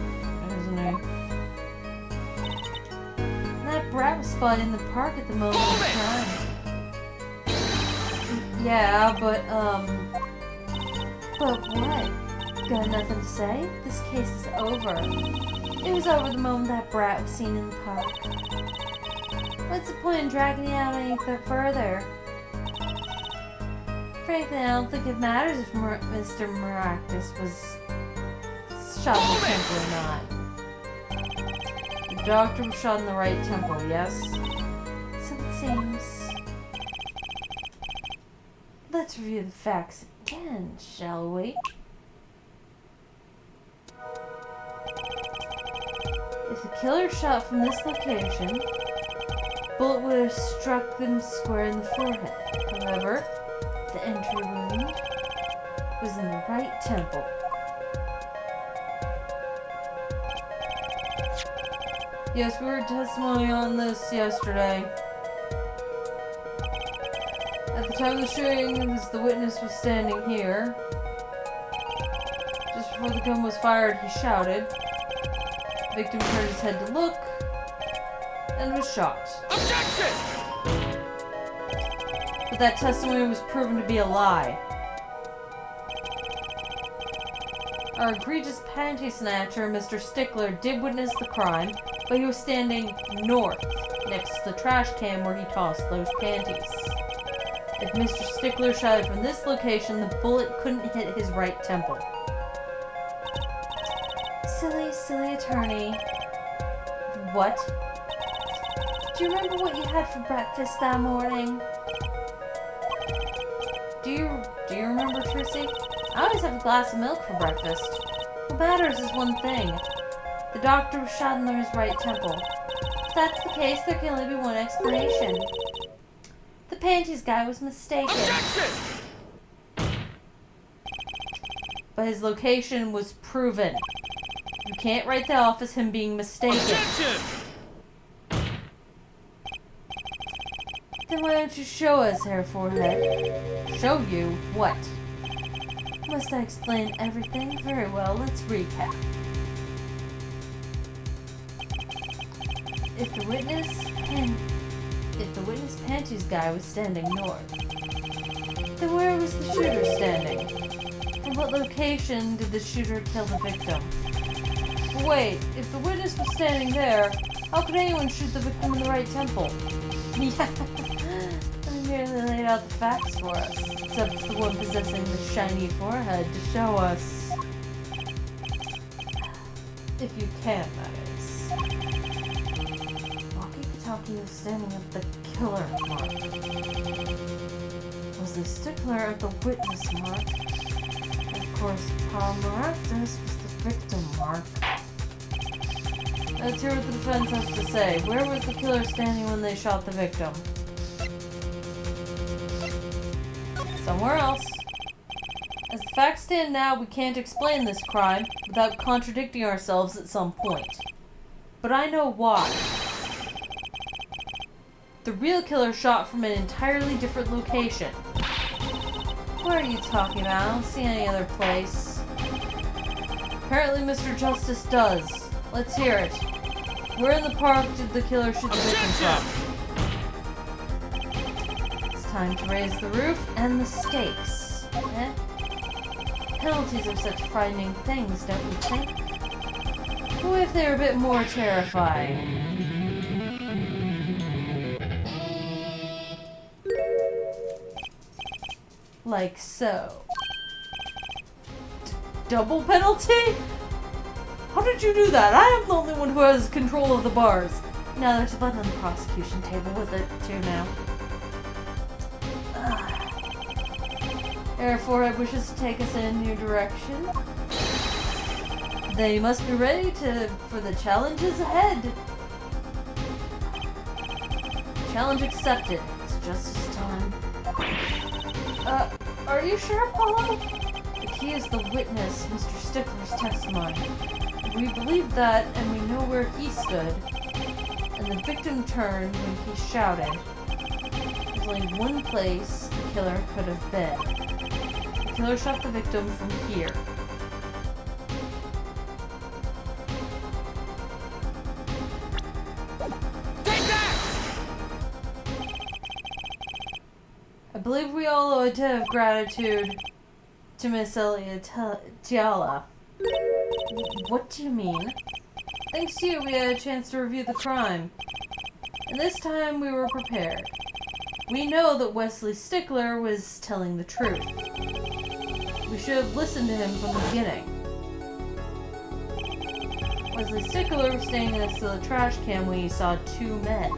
That brat was spotted in the park at the moment of the crime. Yeah, but what? Got nothing to say? This case is over. It was over the moment that brat was seen in the park. What's the point in dragging it out any further? Frankly, I don't think it matters if Mr. Maractus was shot in the temple or not. The doctor was shot in the right temple, yes? So it seems. Let's review the facts again, shall we? If the killer shot from this location, bullet would have struck them square in the forehead. However, the entry wound was in the right temple. Yes, we heard testimony on this yesterday. At the time of the shooting, the witness was standing here. Just before the gun was fired, he shouted. The victim turned his head to look and was shot. Objection! But that testimony was proven to be a lie. Our egregious panty snatcher, Mr. Stickler, did witness the crime, but he was standing north, next to the trash can where he tossed those panties. If Mr. Stickler shot it from this location, the bullet couldn't hit his right temple. Silly, silly attorney. What? Do you remember what you had for breakfast that morning? Do you remember, Trissy? I always have a glass of milk for breakfast. What matters is one thing. The doctor was shot in his right temple. If that's the case, there can only be one explanation. The panties guy was mistaken. Objection! But his location was proven. You can't write that off as him being mistaken. Objection! Then why don't you show us, Hair Forehead? Show you what? Must I explain everything? Very well, let's recap. If the witness panties guy was standing north, then where was the shooter standing? From what location did the shooter kill the victim? Wait, if the witness was standing there, how could anyone shoot the victim in the right temple? Yeah, I merely laid out the facts for us, except for the one possessing the shiny forehead to show us. If you can, that is. Walkie-talkie was standing at the killer mark. Was the stickler at the witness mark? Of course, Palmaractus was the victim mark. Let's hear what the defense has to say. Where was the killer standing when they shot the victim? Somewhere else. As the facts stand now, we can't explain this crime without contradicting ourselves at some point. But I know why. The real killer shot from an entirely different location. What are you talking about? I don't see any other place. Apparently Mr. Justice does. Let's hear it. Where in the park did the killer shoot the victim from? It's time to raise the roof and the stakes. Eh? Penalties are such frightening things, don't you think? What if they were a bit more terrifying? Like so. Double penalty? How did you do that? I am the only one who has control of the bars. Now there's a button on the prosecution table with it too now. Air Forehead wishes to take us in a new direction. Then you must be ready for the challenges ahead. Challenge accepted. It's justice time. Are you sure, Apollo? The key is the witness, Mr. Stickler's testimony. We believe that, and we know where he stood. And the victim turned when he shouted. There's only one place the killer could have been. The killer shot the victim from here. Take that! I believe we all owe a debt of gratitude to Miss Elliot Tiala. What do you mean? Thanks to you, we had a chance to review the crime. And this time we were prepared. We know that Wesley Stickler was telling the truth. We should have listened to him from the beginning. Wesley Stickler was standing next to the trash can when he saw two men.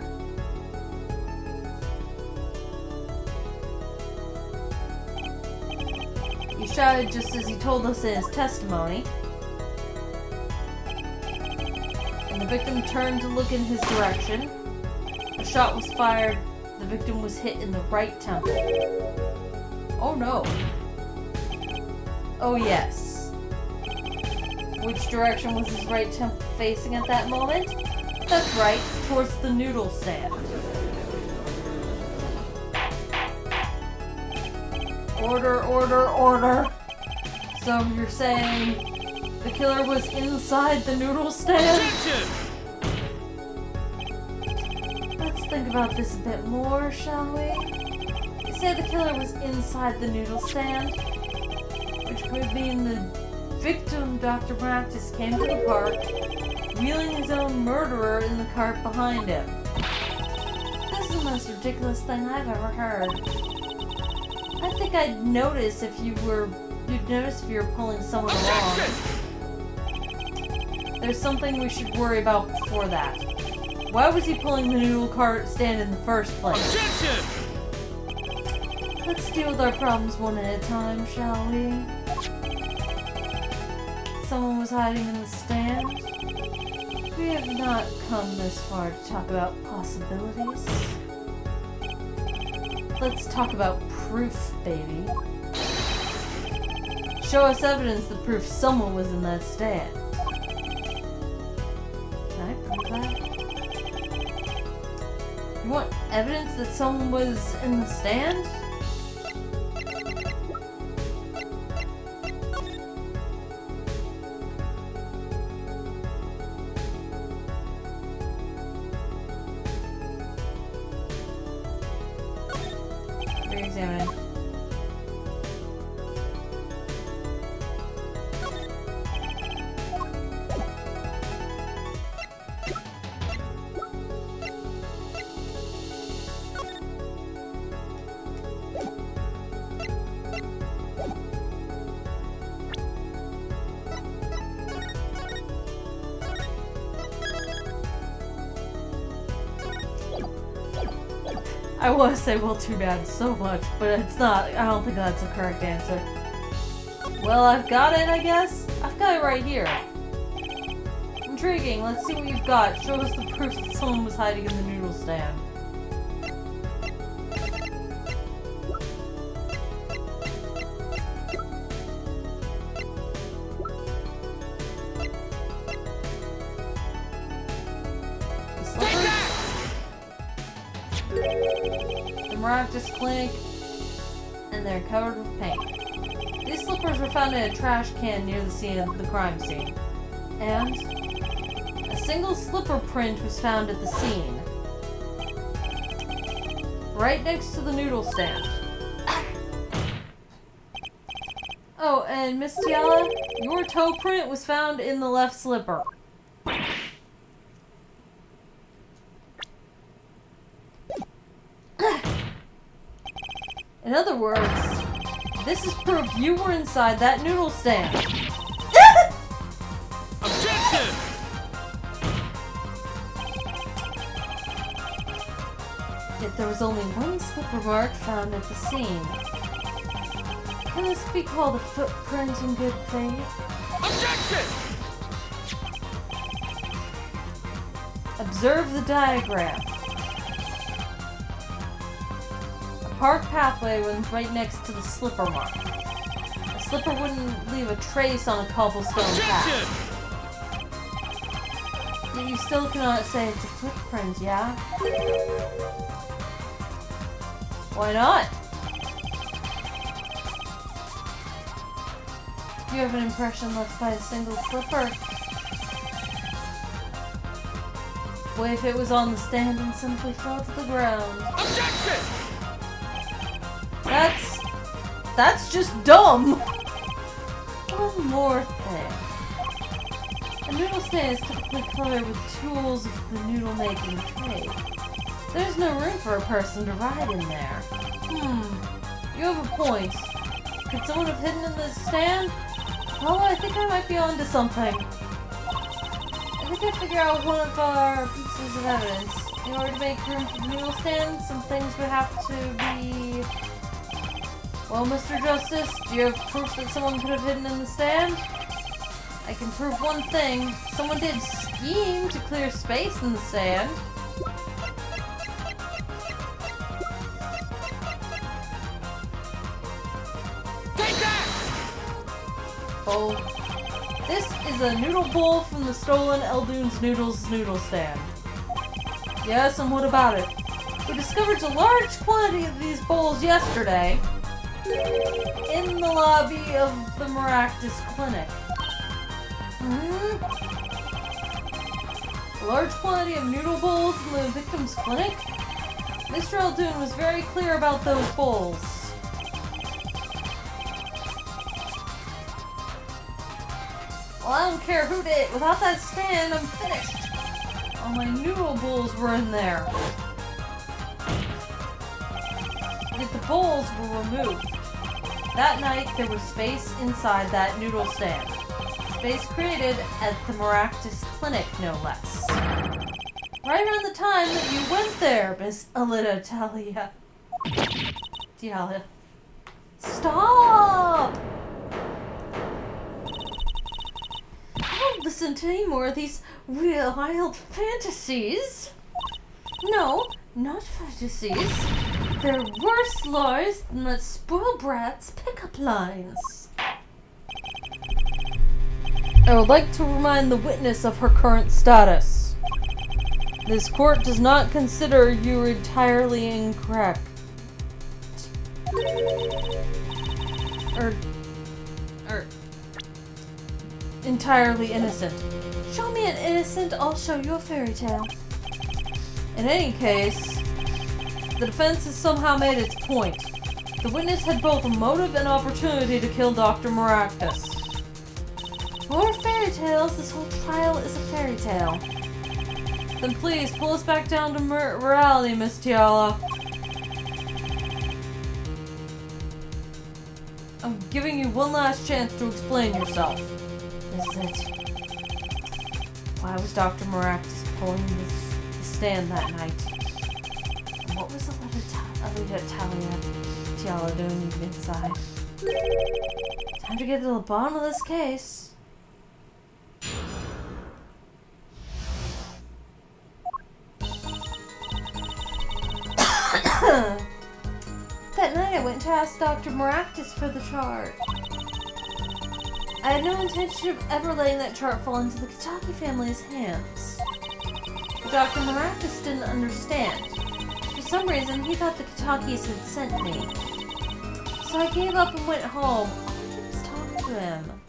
He shouted just as he told us in his testimony. And the victim turned to look in his direction. A shot was fired. The victim was hit in the right temple. Oh no. Oh yes. Which direction was his right temple facing at that moment? That's right, towards the noodle stand. Order, order, order. So you're saying the killer was inside the noodle stand? Attention! Let's think about this a bit more, shall we? You say the killer was inside the noodle stand, which would mean the victim, Dr. Practice, came to the park, wheeling his own murderer in the cart behind him. This is the most ridiculous thing I've ever heard. I think you'd notice if you were pulling someone along. There's something we should worry about before that. Why was he pulling the noodle cart stand in the first place? Attention! Let's deal with our problems one at a time, shall we? Someone was hiding in the stand. We have not come this far to talk about possibilities. Let's talk about proof, baby. Show us evidence that proves someone was in that stand. Can I prove that? You want evidence that someone was in the stand? Re-examine. I want to say, well, too bad so much, but it's not. I don't think that's the correct answer. Well, I've got it, I guess. I've got it right here. Intriguing. Let's see what you've got. Show us the proof that someone was hiding in the noodle stand. The slippers? The Maractus clink, and they're covered with paint. These slippers were found in a trash can near the scene of the crime scene. And a single slipper print was found at the scene. Right next to the noodle stand. Oh, and Miss Tiala, your toe print was found in the left slipper. In other words, this is proof you were inside that noodle stand. Objection! Yet there was only one slipper mark found at the scene. Can this be called a footprint in good faith? Objection! Observe the diagram. A park pathway runs right next to the slipper mark. A slipper wouldn't leave a trace on a cobblestone Objection! path. Yet you still cannot say it's a footprint, yeah? Why not? You have an impression left by a single slipper. What if it was on the stand and simply fell to the ground? Objection! That's just dumb! One more thing. A noodle stand is typically covered with tools of the noodle making trade. There's no room for a person to ride in there. You have a point. Could someone have hidden in the stand? Oh, I think I might be onto something. I think I figured out one of our pieces of evidence. In order to make room for the noodle stand, some things would have to be... Well, Mr. Justice, do you have proof that someone could have hidden in the stand? I can prove one thing. Someone did scheme to clear space in the stand. bowl. This is a noodle bowl from the stolen Eldoon's Noodles noodle stand. Yes, and what about it? We discovered a large quantity of these bowls yesterday in the lobby of the Maractus Clinic. A large quantity of noodle bowls in the victim's clinic? Mr. Eldoon was very clear about those bowls. Well, I don't care who did it. Without that stand, I'm finished. All my noodle bowls were in there. Yet the bowls were removed. That night, there was space inside that noodle stand. Space created at the Maractus Clinic, no less. Right around the time that you went there, Miss Alida Talia. Talia. Stop! I don't listen to any more of these wild fantasies. No, not fantasies. They're worse lies than that spoiled brat's pickup lines. I would like to remind the witness of her current status. This court does not consider you entirely incorrect. Or entirely innocent. Show me an innocent, I'll show you a fairy tale. In any case, the defense has somehow made its point. The witness had both a motive and opportunity to kill Dr. Maractus. More fairy tales, this whole trial is a fairy tale. Then please, pull us back down to reality, Miss Tiala. I'm giving you one last chance to explain yourself. This is it. Why was Dr. Maractus pulling the stand that night? And what was Alida Tiala doing inside? Time to get to the bottom of this case. That night I went to ask Dr. Maractus for the chart. I had no intention of ever letting that chart fall into the Cacti family's hands. But Dr. Maractus didn't understand. For some reason, he thought the Cactis had sent me. So I gave up and went home. All I did was talk to him.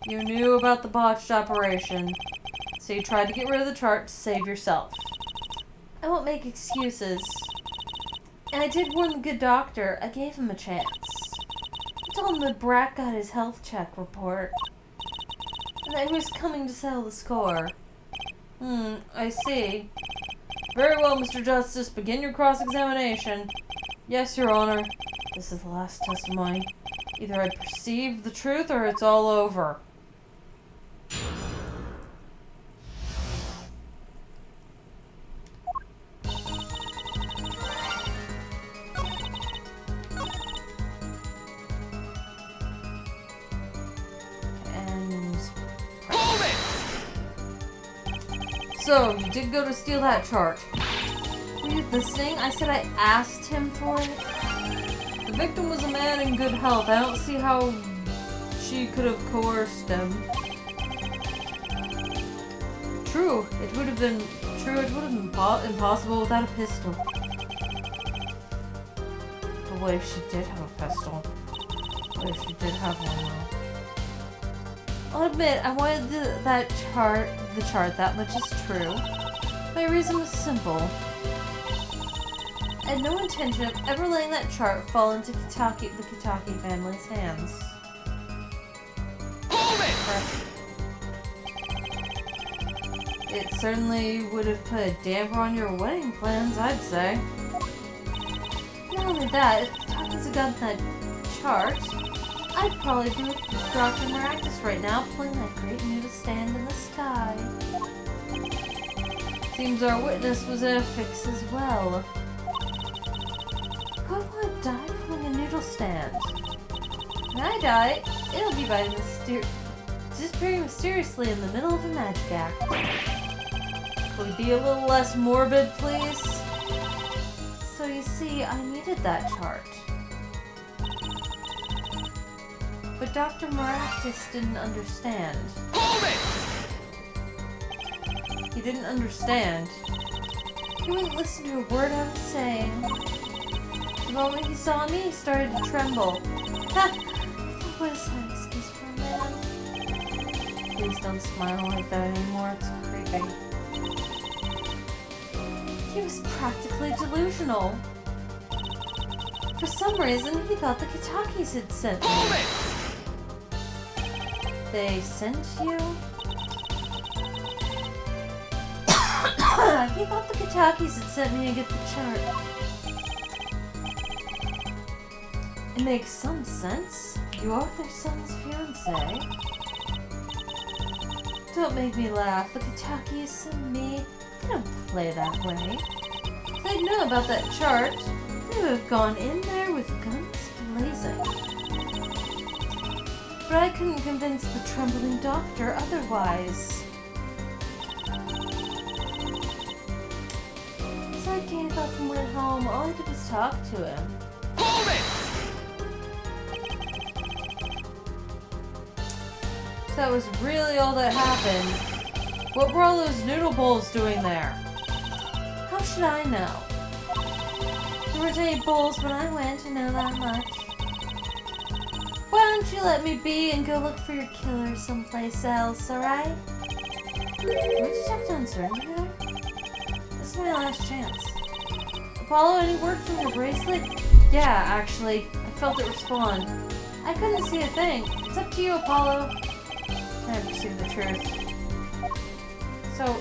You knew about the botched operation, so you tried to get rid of the chart to save yourself. I won't make excuses. And I did warn the good doctor. I gave him a chance. I told him the brat got his health check report. And that he was coming to settle the score. I see. Very well, Mr. Justice. Begin your cross-examination. Yes, Your Honor. This is the last testimony. Either I perceive the truth or it's all over. So, you did go to steal that chart. Were you listening? I said I asked him for it. The victim was a man in good health. I don't see how she could have coerced him. True, it would have been impossible without a pistol. But what if she did have a pistol? What if she did have one? I'll admit, I wanted the chart, that much is true. My reason was simple. I had no intention of ever letting that chart fall into the Cacti family's hands. Hold it! It certainly would have put a damper on your wedding plans, I'd say. Not only that, if the Cactis had gotten that chart, I'd probably be with Dr. Maractus right now, pulling that great new stand in the sky. Seems our witness was in a fix as well. Who would die pulling a noodle stand? When I die, it'll be by disappearing mysteriously in the middle of a magic act. Could we be a little less morbid, please? So you see, I needed that chart. But Dr. Maractus didn't understand. Hold it! He didn't understand. He wouldn't listen to a word I was saying. The moment he saw me, he started to tremble. Ha! What is that excuse for a man? Please don't smile like that anymore, it's creepy. He was practically delusional. For some reason, he thought the Katakis had sent me. Hold it! They sent you? He thought the Katakis had sent me to get the chart. It makes some sense. You are their son's fiancé. Don't make me laugh. The Katakis and me, they don't play that way. If they'd known about that chart, they would have gone in there with guns blazing. But I couldn't convince the trembling doctor otherwise. So I gave up and went home. All I did was talk to him. Hold it! So that was really all that happened. What were all those noodle bowls doing there? How should I know? There weren't any bowls when I went, I know that much. Why don't you let me be and go look for your killer someplace else, alright? Can we just have to uncertainty there? This is my last chance. Apollo, any word from your bracelet? Yeah, actually. I felt it respond. I couldn't see a thing. It's up to you, Apollo. Can I pursue the truth? So...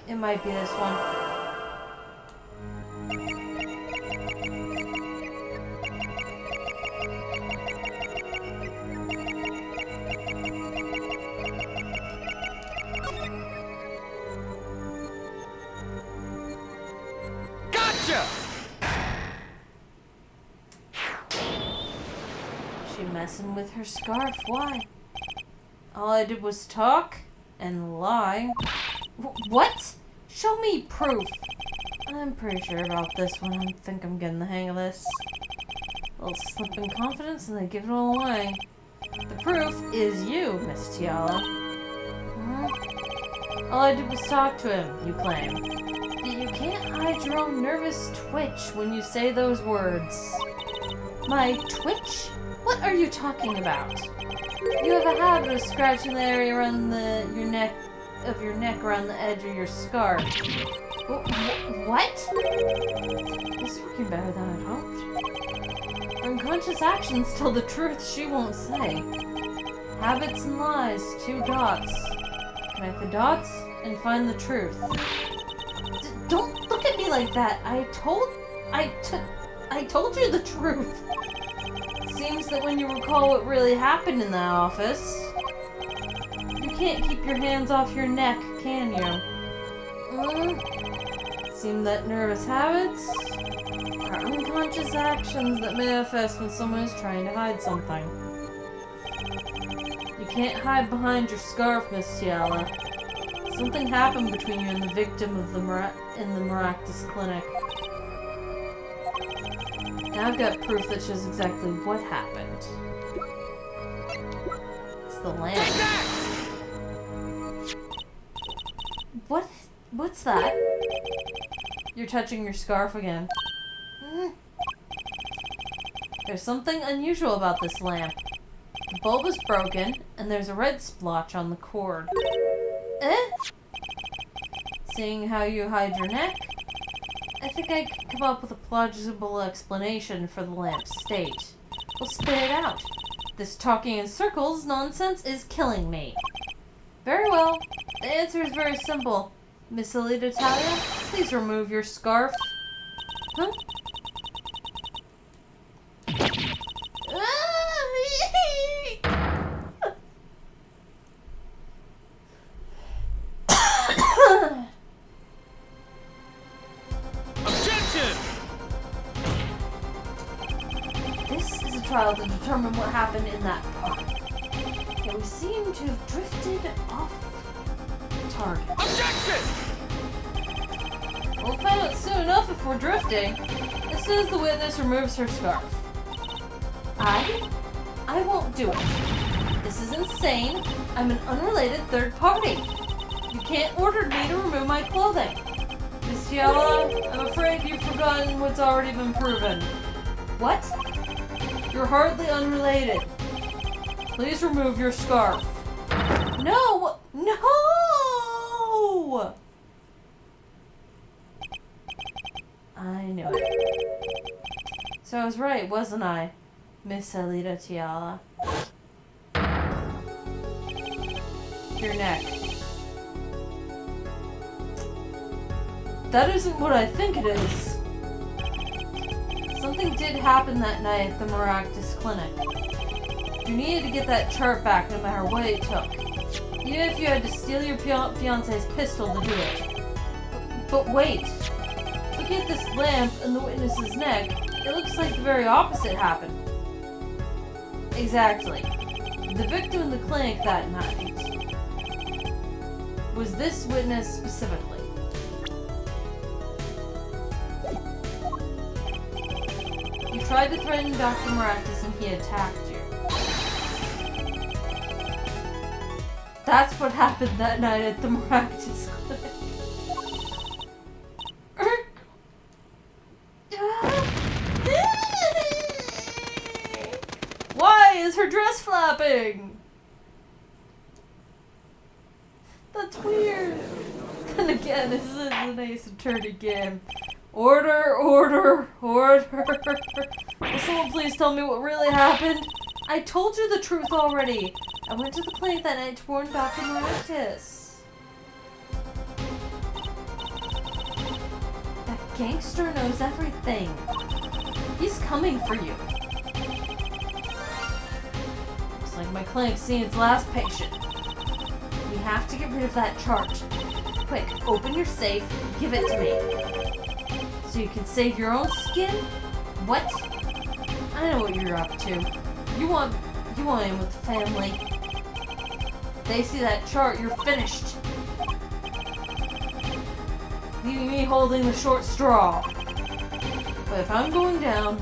it might be this one. Gotcha! She messing with her scarf, why? All I did was talk and lie. What? Show me proof! I'm pretty sure about this one. I think I'm getting the hang of this. A little slip in confidence and they give it all away. The proof is you, Miss Tiala. All I did was talk to him, you claim. Yet you can't hide your own nervous twitch when you say those words. My twitch? What are you talking about? You have a habit of scratching the area around your neck around the edge of your scarf. What? This is working better than I'd hoped. Her unconscious actions tell the truth she won't say. Habits and lies, 2 dots. Connect the dots and find the truth. Don't look at me like that. I told you the truth. Seems that when you recall what really happened in that office, you can't keep your hands off your neck, can you? Seem that nervous habits are unconscious actions that manifest when someone is trying to hide something. You can't hide behind your scarf, Miss Tiala. Something happened between you and the victim of in the Maractus clinic. Now I've got proof that shows exactly what happened. It's the lamp. Take that! What's that? You're touching your scarf again. There's something unusual about this lamp. The bulb is broken, and there's a red splotch on the cord. Seeing how you hide your neck, I think I can come up with a plausible explanation for the lamp's state. We'll spit it out. This talking in circles nonsense is killing me. Very well. The answer is very simple. Miss Alita Talia, please remove your scarf. Huh? Objection! This is a trial to determine what happened in that park. It we seem to have drifted off target. Objection! We'll find out soon enough if we're drifting. As soon as the witness removes her scarf. I won't do it. This is insane. I'm an unrelated third party. You can't order me to remove my clothing. Miss Tiala, I'm afraid you've forgotten what's already been proven. What? You're hardly unrelated. Please remove your scarf. No! No! I knew it. So I was right, wasn't I, Miss Alita Tiala? Your neck. That isn't what I think it is. Something did happen that night at the Maractus Clinic. You needed to get that chart back no matter what it took. Even if you had to steal your fiance's pistol to do it. But wait. Looking at this lamp and the witness's neck, it looks like the very opposite happened. Exactly. The victim in the clinic that night was this witness specifically. You tried to threaten Dr. Maractus and he attacked you. That's what happened that night at the Maractus Clinic. Why is her dress flapping? That's weird. Then again, this is an Ace Attorney game. Order, order, order. Will someone please tell me what really happened? I told you the truth already. I went to the clinic that night to warn Dr. Maractus. That gangster knows everything. He's coming for you. Looks like my clinic's seen its last patient. We have to get rid of that chart. Quick, open your safe, give it to me. So you can save your own skin? What? I know what you're up to. You want in with the family. If they see that chart, you're finished. Leaving me holding the short straw. But if I'm going down,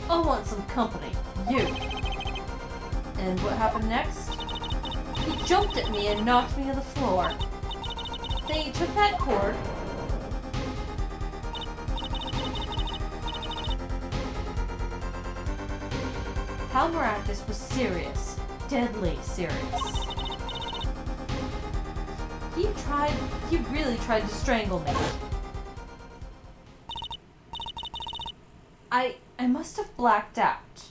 I'll want some company. You. And what happened next? He jumped at me and knocked me to the floor. Then he took that cord. Hal Maractus was serious. Deadly serious. He really tried to strangle me. I must have blacked out.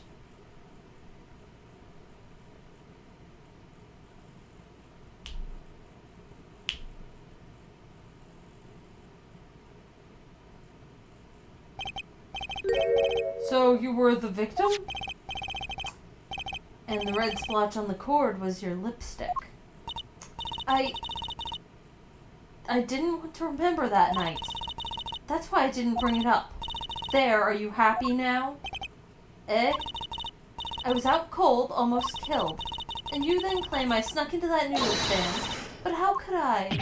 So you were the victim? And the red splotch on the cord was your lipstick. I didn't want to remember that night. That's why I didn't bring it up. There, are you happy now? Eh? I was out cold, almost killed. And you then claim I snuck into that noodle stand. But how could I?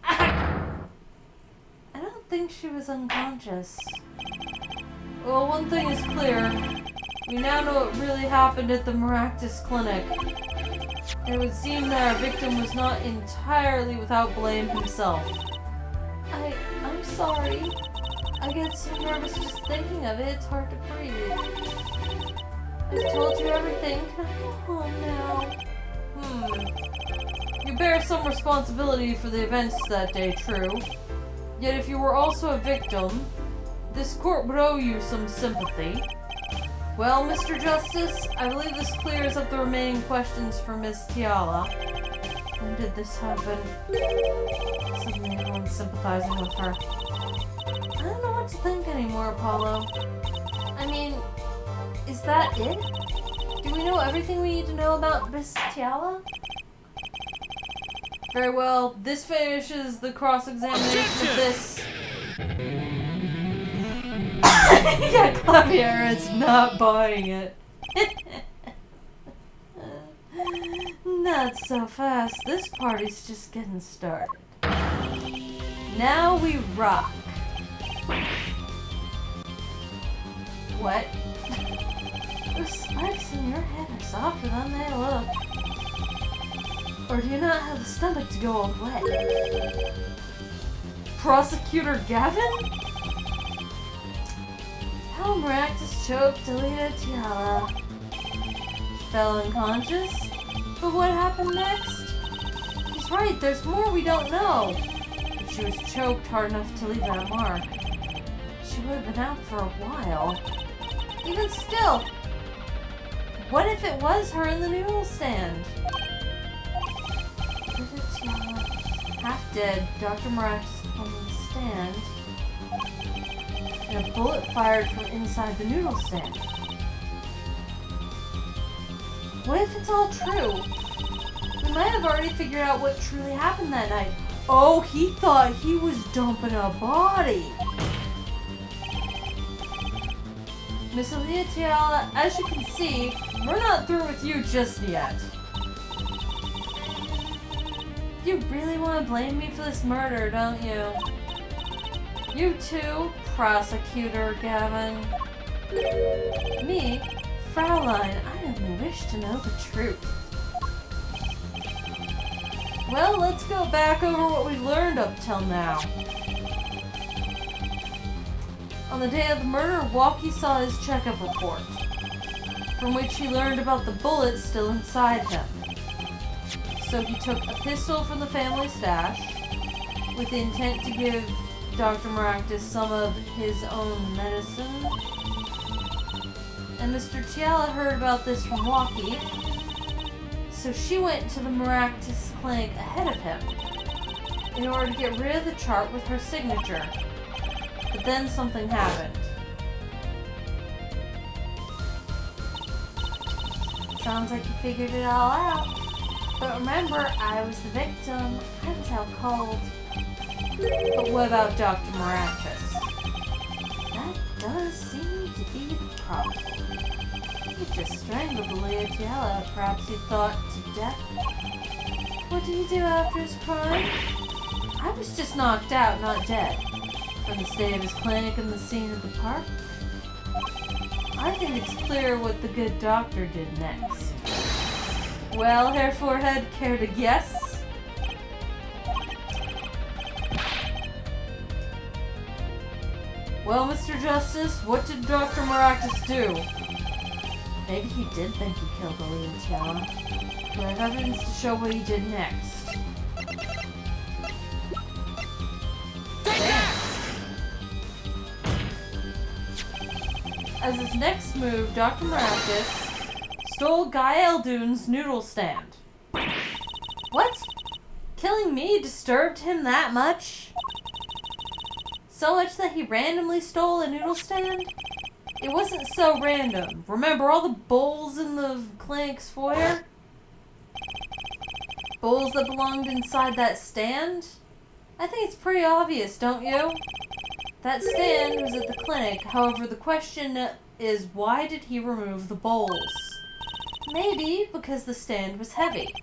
I don't think she was unconscious. Well, one thing is clear. We now know what really happened at the Maractus Clinic. It would seem that our victim was not entirely without blame himself. I'm sorry. I get so nervous just thinking of it, it's hard to breathe. I've told you everything. Can I go home now? You bear some responsibility for the events that day, true. Yet if you were also a victim, this court would owe you some sympathy. Well, Mr. Justice, I believe this clears up the remaining questions for Miss Tiala. When did this happen? Suddenly everyone's sympathizing with her. I don't know what to think anymore, Apollo. I mean, is that it? Do we know everything we need to know about Miss Tiala? Very well, this finishes the cross-examination of this. Yeah, Clavier is not buying it. Not so fast. This party's just getting started. Now we rock. What? Those spikes in your head are softer than they look. Or do you not have the stomach to go all the way? Prosecutor Gavin? How Maractus choked Alita Tiala. She fell unconscious? But what happened next? He's right, there's more we don't know. If she was choked hard enough to leave that mark, she would have been out for a while. Even still, what if it was her in the noodle stand? Half dead, Dr. Maractus on the stand, and a bullet fired from inside the noodle stand. What if it's all true? We might have already figured out what truly happened that night. Oh, he thought he was dumping a body. Miss Alita Tiala, as you can see, we're not through with you just yet. You really want to blame me for this murder, don't you? You too, Prosecutor Gavin. Me, Fraulein, I only wish to know the truth. Well, let's go back over what we've learned up till now. On the day of the murder, Walkie saw his checkup report, from which he learned about the bullet still inside him. So he took a pistol from the family stash, with the intent to give Dr. Maractus some of his own medicine. And Mr. Tiala heard about this from Walkie, so she went to the Maractus clinic ahead of him, in order to get rid of the chart with her signature. But then something happened. Sounds like you figured it all out. But remember, I was the victim. I was out cold. But what about Dr. Maractus? That does seem to be the problem. He just strangled Alita Tiala, perhaps he thought to death. What did he do after his crime? I was just knocked out, not dead. From the state of his clinic and the scene at the park. I think it's clear what the good doctor did next. Well, Hair Forehead, care to guess? Well, Mr. Justice, what did Dr. Maractus do? Maybe he did think he killed Alita Tiala. Do I have evidence to show what he did next? As his next move, Dr. Maractus stole Guy Eldoon's noodle stand. What? Killing me disturbed him that much? So much that he randomly stole a noodle stand? It wasn't so random. Remember all the bowls in the clinic's foyer? Bowls that belonged inside that stand? I think it's pretty obvious, don't you? That stand was at the clinic, however the question is, why did he remove the bowls? Maybe because the stand was heavy.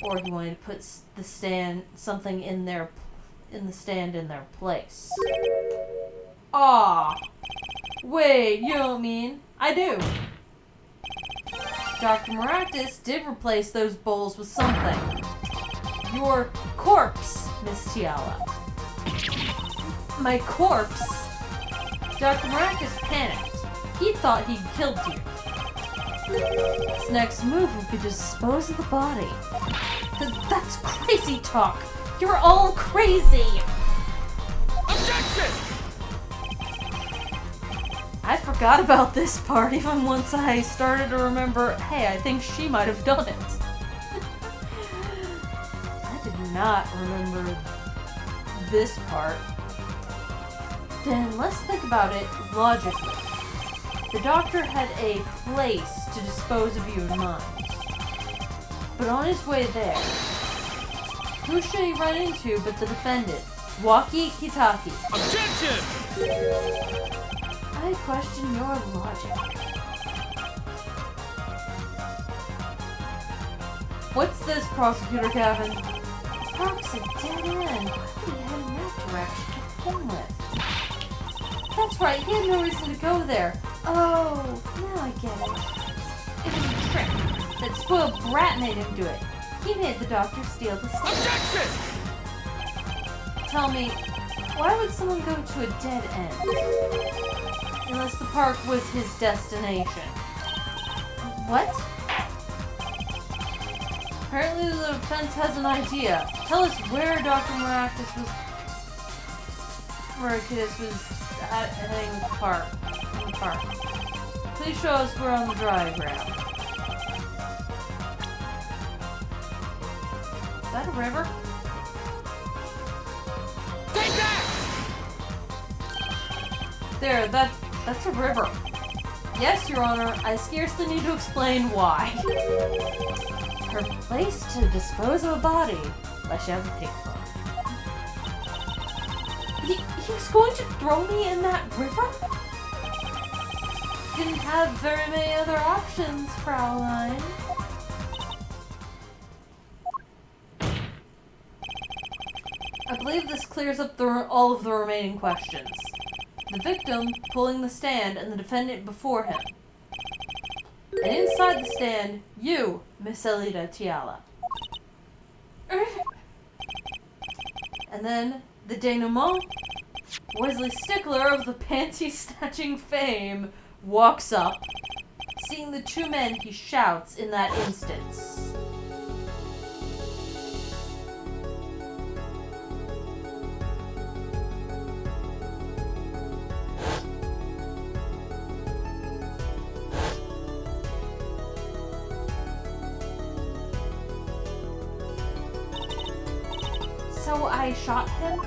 Or he wanted to put the stand, something in the stand in their place. Ah, wait, you don't mean? I do. Dr. Maractus did replace those bowls with something. Your corpse, Miss Tiala. My corpse? Dr. Maractus panicked. He thought he'd killed you. His next move would be to dispose of the body. That's crazy talk. You're all crazy. Objection! I forgot about this part even once I started to remember, hey, I think she might have done it. I did not remember this part. Then let's think about it logically. The doctor had a place to dispose of you in mind. But on his way there, who should he run into but the defendant, Waki Kitaki? Objection! I question your logic. What's this, Prosecutor Gavin? The park's a dead end. Why would he head in that direction to begin with? That's right, he had no reason to go there. Oh, now I get it. It was a trick. That spoiled brat made him do it. He made the doctor steal the stand. Objection! Tell me, why would someone go to a dead end? Unless the park was his destination. What? Apparently the defense has an idea. Tell us where Dr. Maractus was heading in the park. Please show us where on the diagram. Is that a river? Take that! There, that's a river. Yes, Your Honor, I scarcely need to explain why. Her place to dispose of a body, unless she has a pig foot. He's going to throw me in that river? Didn't have very many other options, Fraulein. I believe this clears up all of the remaining questions. The victim pulling the stand and the defendant before him. And inside the stand, you, Miss Elita Tiala. And then, the denouement, Wesley Stickler of the panty-snatching fame, walks up. Seeing the two men, he shouts in that instance. So I shot him?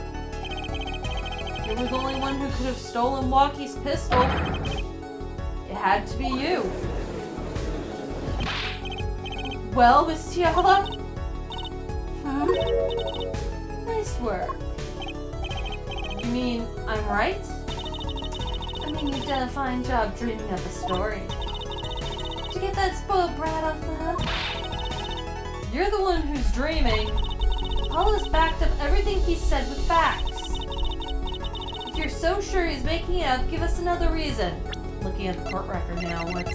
You were the only one who could have stolen Walkie's pistol. It had to be you. Well, Miss Tiala? Nice work. You mean I'm right? I mean, you've done a fine job dreaming up a story. To get that spoiled brat off the hook? You're the one who's dreaming. Apollo's backed up everything he said with facts. If you're so sure he's making it up, give us another reason. Looking at the court record now, what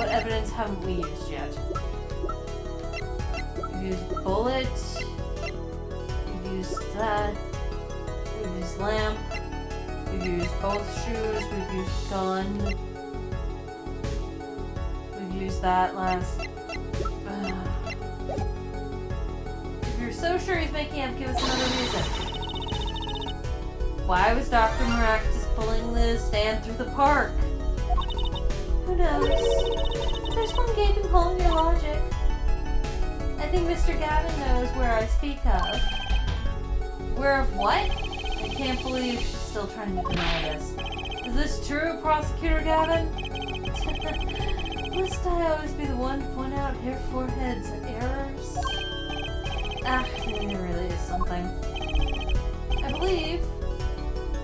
evidence haven't we used yet? We've used bullet, we've used that, we've used lamp, we've used both shoes, we've used gun, we've used that last. If you're so sure he's making up, give us another reason. Why was Dr. Maractus pulling the stand through the park? Who knows? There's one gaping hole in your logic. I think Mr. Gavin knows where I speak of. Where of what? I can't believe she's still trying to deny this. Is this true, Prosecutor Gavin? Must I always be the one to point out Herr Forehead's errors? Maybe there really is something. I believe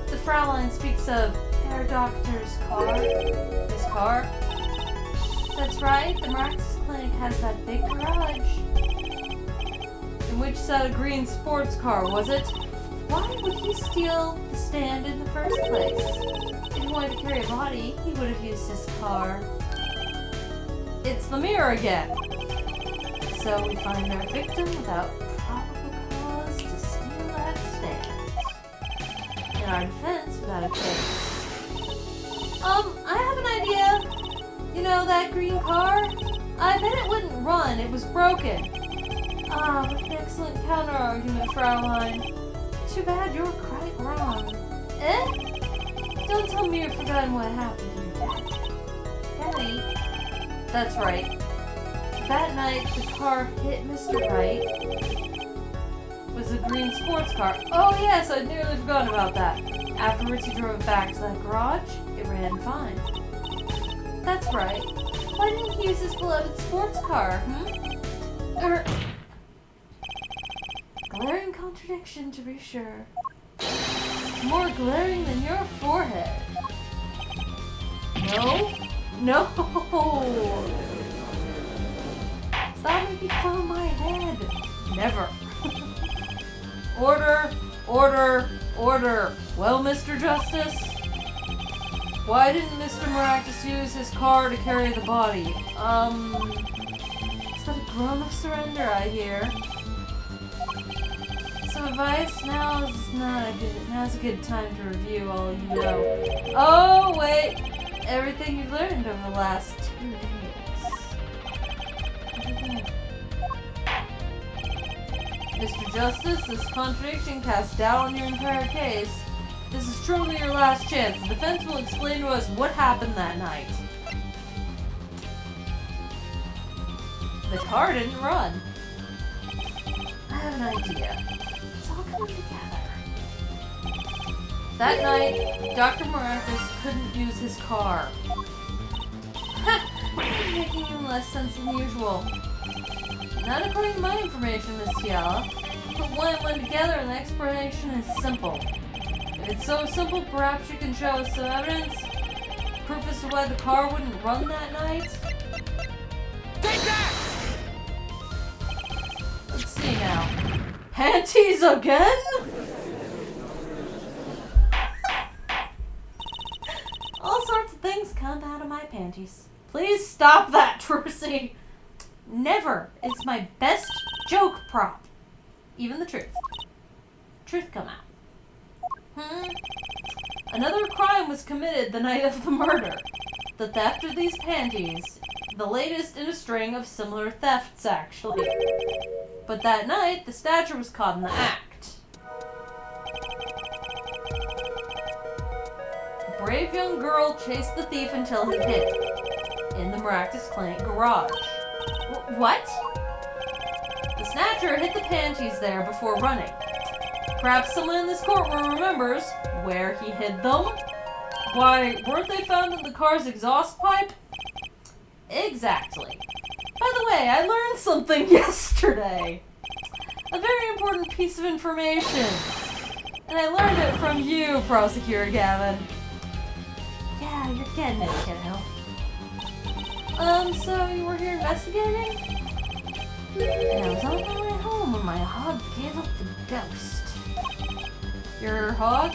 the Fraulein speaks of Herr Doctor's car. His car? That's right, the Maractus Clinic has that big garage. In which sat a green sports car, was it? Why would he steal the stand in the first place? If he wanted to carry a body, he would have used his car. It's the mirror again. So we find our victim without probable cause to steal that stand. In our defense, without a case. I have an idea. You know that green car? I bet it wouldn't run, it was broken. What an excellent counter-argument, Fraulein. Too bad you were quite wrong. Don't tell me you've forgotten what happened to your daddy. Daddy? That's right. That night, the car hit Mr. Wright. Was a green sports car. Oh yes, I'd nearly forgotten about that. Afterwards, he drove it back to that garage. It ran fine. That's right. Why didn't he use his beloved sports car, Glaring contradiction, to be sure. More glaring than your forehead. No? No! Stop making fun of my head. Never. Order, order, order. Well, Mr. Justice? Why didn't Mr. Maractus use his car to carry the body? Is that a groan of surrender I hear? Some advice? Now's a good time to review all you know. Oh, wait! Everything you've learned over the last 2 days. Mr. Justice, this contradiction casts doubt on your entire case. This is truly your last chance. The defense will explain to us what happened that night. The car didn't run. I have an idea. It's all coming together. That night, Dr. Maractus couldn't use his car. Ha! You're making even less sense than usual. Not according to my information, Miss Tiala. Put one and one together and the explanation is simple. If it's so simple, perhaps you can show us some evidence? Proof as to why the car wouldn't run that night? Take that! Let's see now. Panties again? All sorts of things come out of my panties. Please stop that, Trucy. Never is my best joke prop. Even the truth. Truth come out. Another crime was committed the night of the murder. The theft of these panties. The latest in a string of similar thefts, actually. But that night, the Snatcher was caught in the act. A brave young girl chased the thief until he hid. In the Maractus clinic garage. What? The Snatcher hid the panties there before running. Perhaps someone in this courtroom remembers where he hid them? Why, weren't they found in the car's exhaust pipe? Exactly. By the way, I learned something yesterday. A very important piece of information. And I learned it from you, Prosecutor Gavin. Yeah, you're getting it, kiddo. So you were here investigating? And I was on my way home when my hog gave up the ghost. Your hog?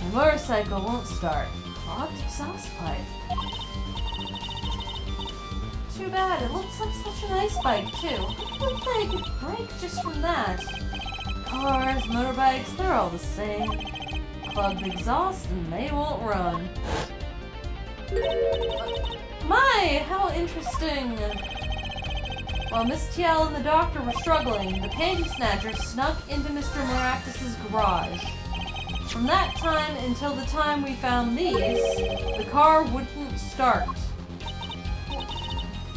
My motorcycle won't start. Clogged exhaust pipe. Too bad, it looks like such a nice bike, too. I wouldn't think it could break just from that. Cars, motorbikes, they're all the same. Clogged exhaust and they won't run. My, how interesting! While Miss Tiel and the doctor were struggling, the panty snatcher snuck into Mr. Maractus's garage. From that time until the time we found these, the car wouldn't start.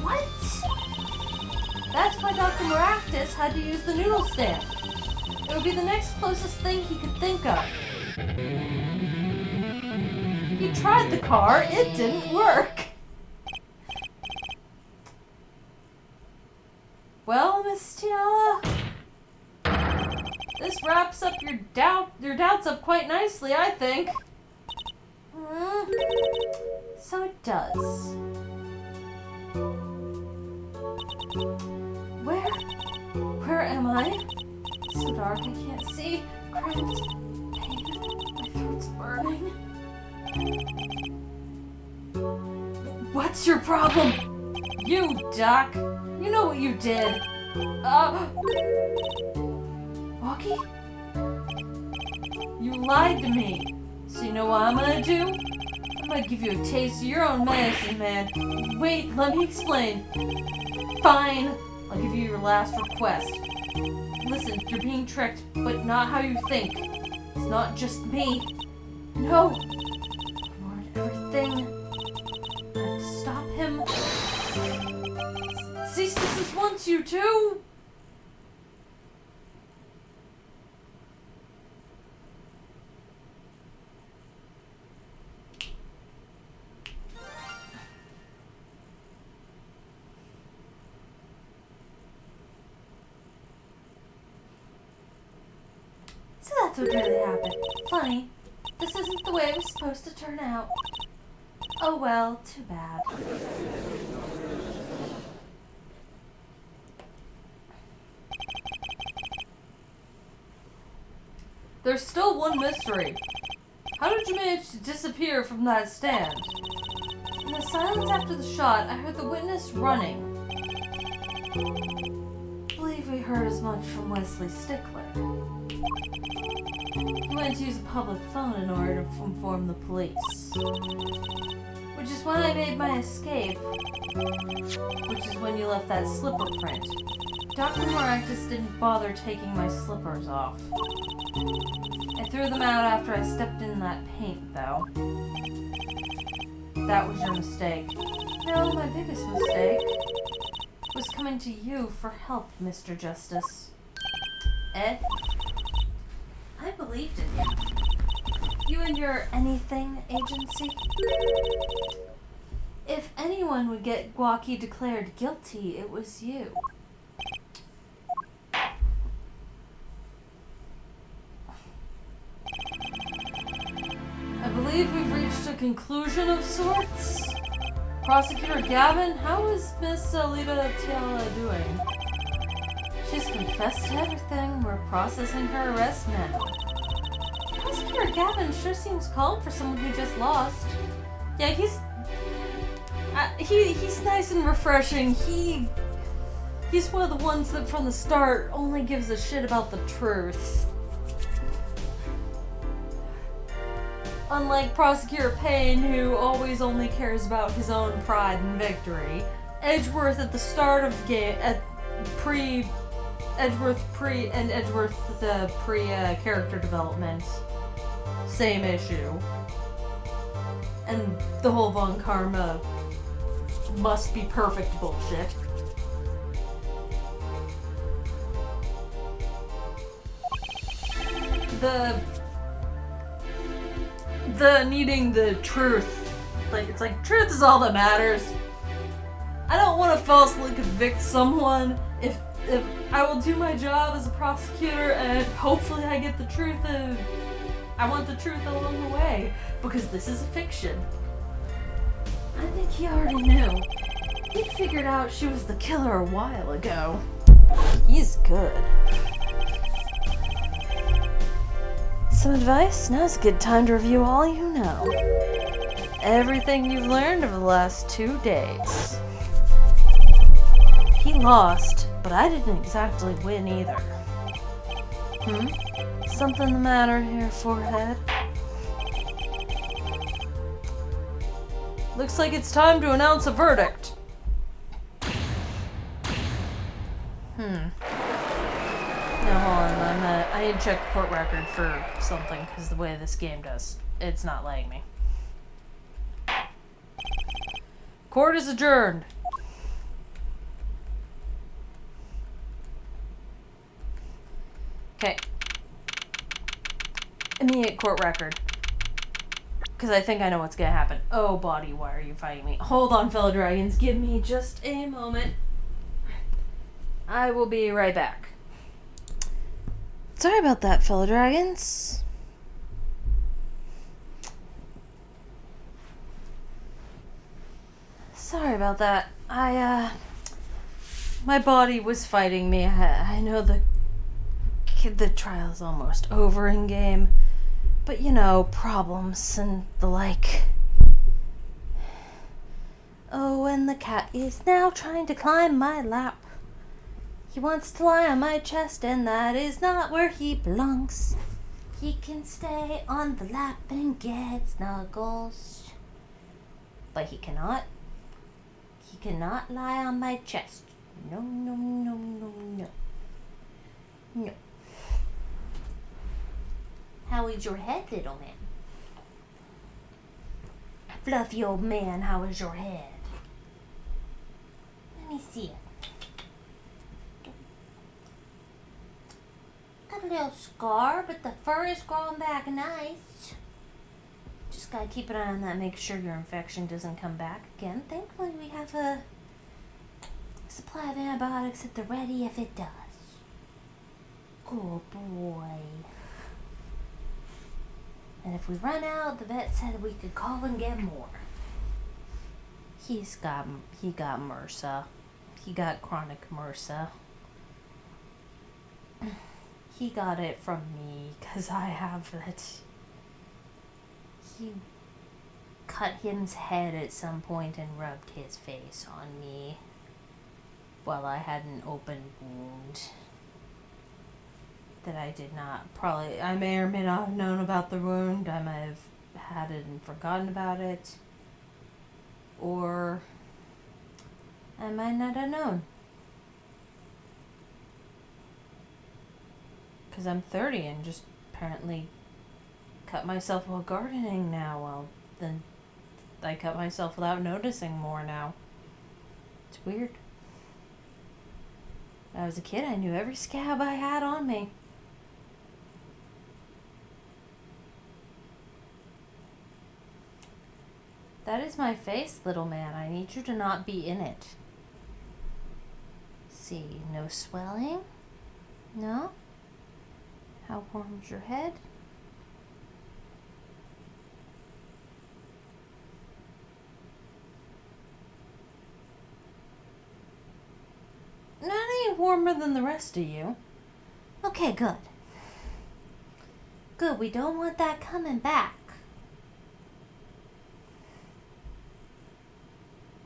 What? That's why Dr. Maractus had to use the noodle stand. It would be the next closest thing he could think of. He tried the car, it didn't work. Well, Miss Tiala, this wraps up your doubts up quite nicely, I think. So it does. Where am I? So dark I can't see. Cramped. Pain. My throat's burning. What's your problem? You, Doc. You know what you did. Walkie? You lied to me. So you know what I'm gonna do? I'm gonna give you a taste of your own medicine, man. Wait, let me explain. Fine. I'll give you your last request. Listen, you're being tricked, but not how you think. It's not just me. No. I wanted everything. I have to stop him. Ceaseless wants you too. So that's what really happened. Funny. This isn't the way it was supposed to turn out. Oh well, too bad. there's still one mystery. How did you manage to disappear from that stand? In the silence after the shot, I heard the witness running. I believe we heard as much from Wesley Stickler. He went to use a public phone in order to inform the police. Which is when I made my escape. Which is when you left that slipper print. Dr. Maractus didn't bother taking my slippers off. I threw them out after I stepped in that paint, though. That was your mistake. No, my biggest mistake was coming to you for help, Mr. Justice. Ed? I believed in you. You and your anything agency. If anyone would get Guaki declared guilty, it was you. I believe we've reached a conclusion of sorts. Prosecutor Gavin, how is Miss Alita Tiala doing? She's confessed to everything. We're processing her arrest now. Prosecutor Gavin sure seems calm for someone who just lost. Yeah, he's nice and refreshing. He's one of the ones that from the start only gives a shit about the truth. Unlike Prosecutor Payne, who always only cares about his own pride and victory. Edgeworth at the start of game, Edgeworth character development, same issue. And the whole Von Karma must be perfect bullshit. The needing the truth. Like, it's like, truth is all that matters. I don't want to falsely convict someone if I will do my job as a prosecutor and hopefully I get the truth I want the truth along the way, because this is a fiction. I think he already knew. He figured out she was the killer a while ago. He's good. Some advice? Now's a good time to review all you know. Everything you've learned over the last 2 days. He lost, but I didn't exactly win either. Something the matter here, forehead? Looks like it's time to announce a verdict. Now hold on, I need to check the court record for something, because the way this game does, it's not letting me. Court is adjourned. Okay. Immediate court record. Because I think I know what's gonna happen. Oh, body, why are you fighting me? Hold on, fellow dragons. Give me just a moment. I will be right back. Sorry about that, fellow dragons. Sorry about that. My body was fighting me. I know the trial's almost over in game, but you know, problems and the like. Oh, and the cat is now trying to climb my lap. He wants to lie on my chest, and that is not where he belongs. He can stay on the lap and get snuggles. But he cannot. He cannot lie on my chest. No, no, no, no, no. No. How is your head, little man? Fluffy old man, how is your head? Let me see it. Got a little scar, but the fur is growing back nice. Just gotta keep an eye on that, make sure your infection doesn't come back again. Thankfully, we have a supply of antibiotics at the ready if it does. Good boy. And if we run out, the vet said we could call and get more. He got MRSA. He got chronic MRSA. He got it from me. me, because I have it. He cut his head at some point and rubbed his face on me while I had an open wound that I did not I may or may not have known about the wound. I might have had it and forgotten about it. Or I might not have known. Because I'm 30 and just apparently cut myself while gardening now. Well, then I cut myself without noticing more now. It's weird. When I was a kid, I knew every scab I had on me. That is my face, little man. I need you to not be in it. Let's see, no swelling? No? How warm's your head? Not any warmer than the rest of you. Okay, good. Good, we don't want that coming back.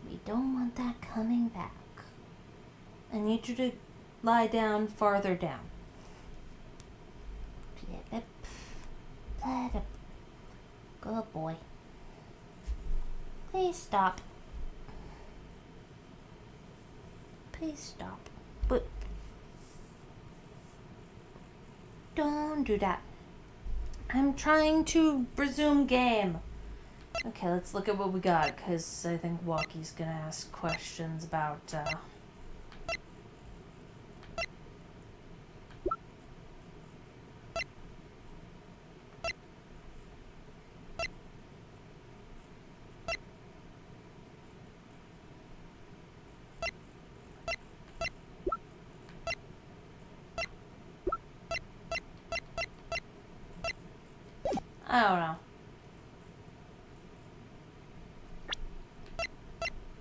We don't want that coming back. I need you to lie down farther down. Good boy. Please stop. Please stop. But don't do that. I'm trying to resume game. Okay, let's look at what we got, because I think Walkie's gonna ask questions about, I don't know.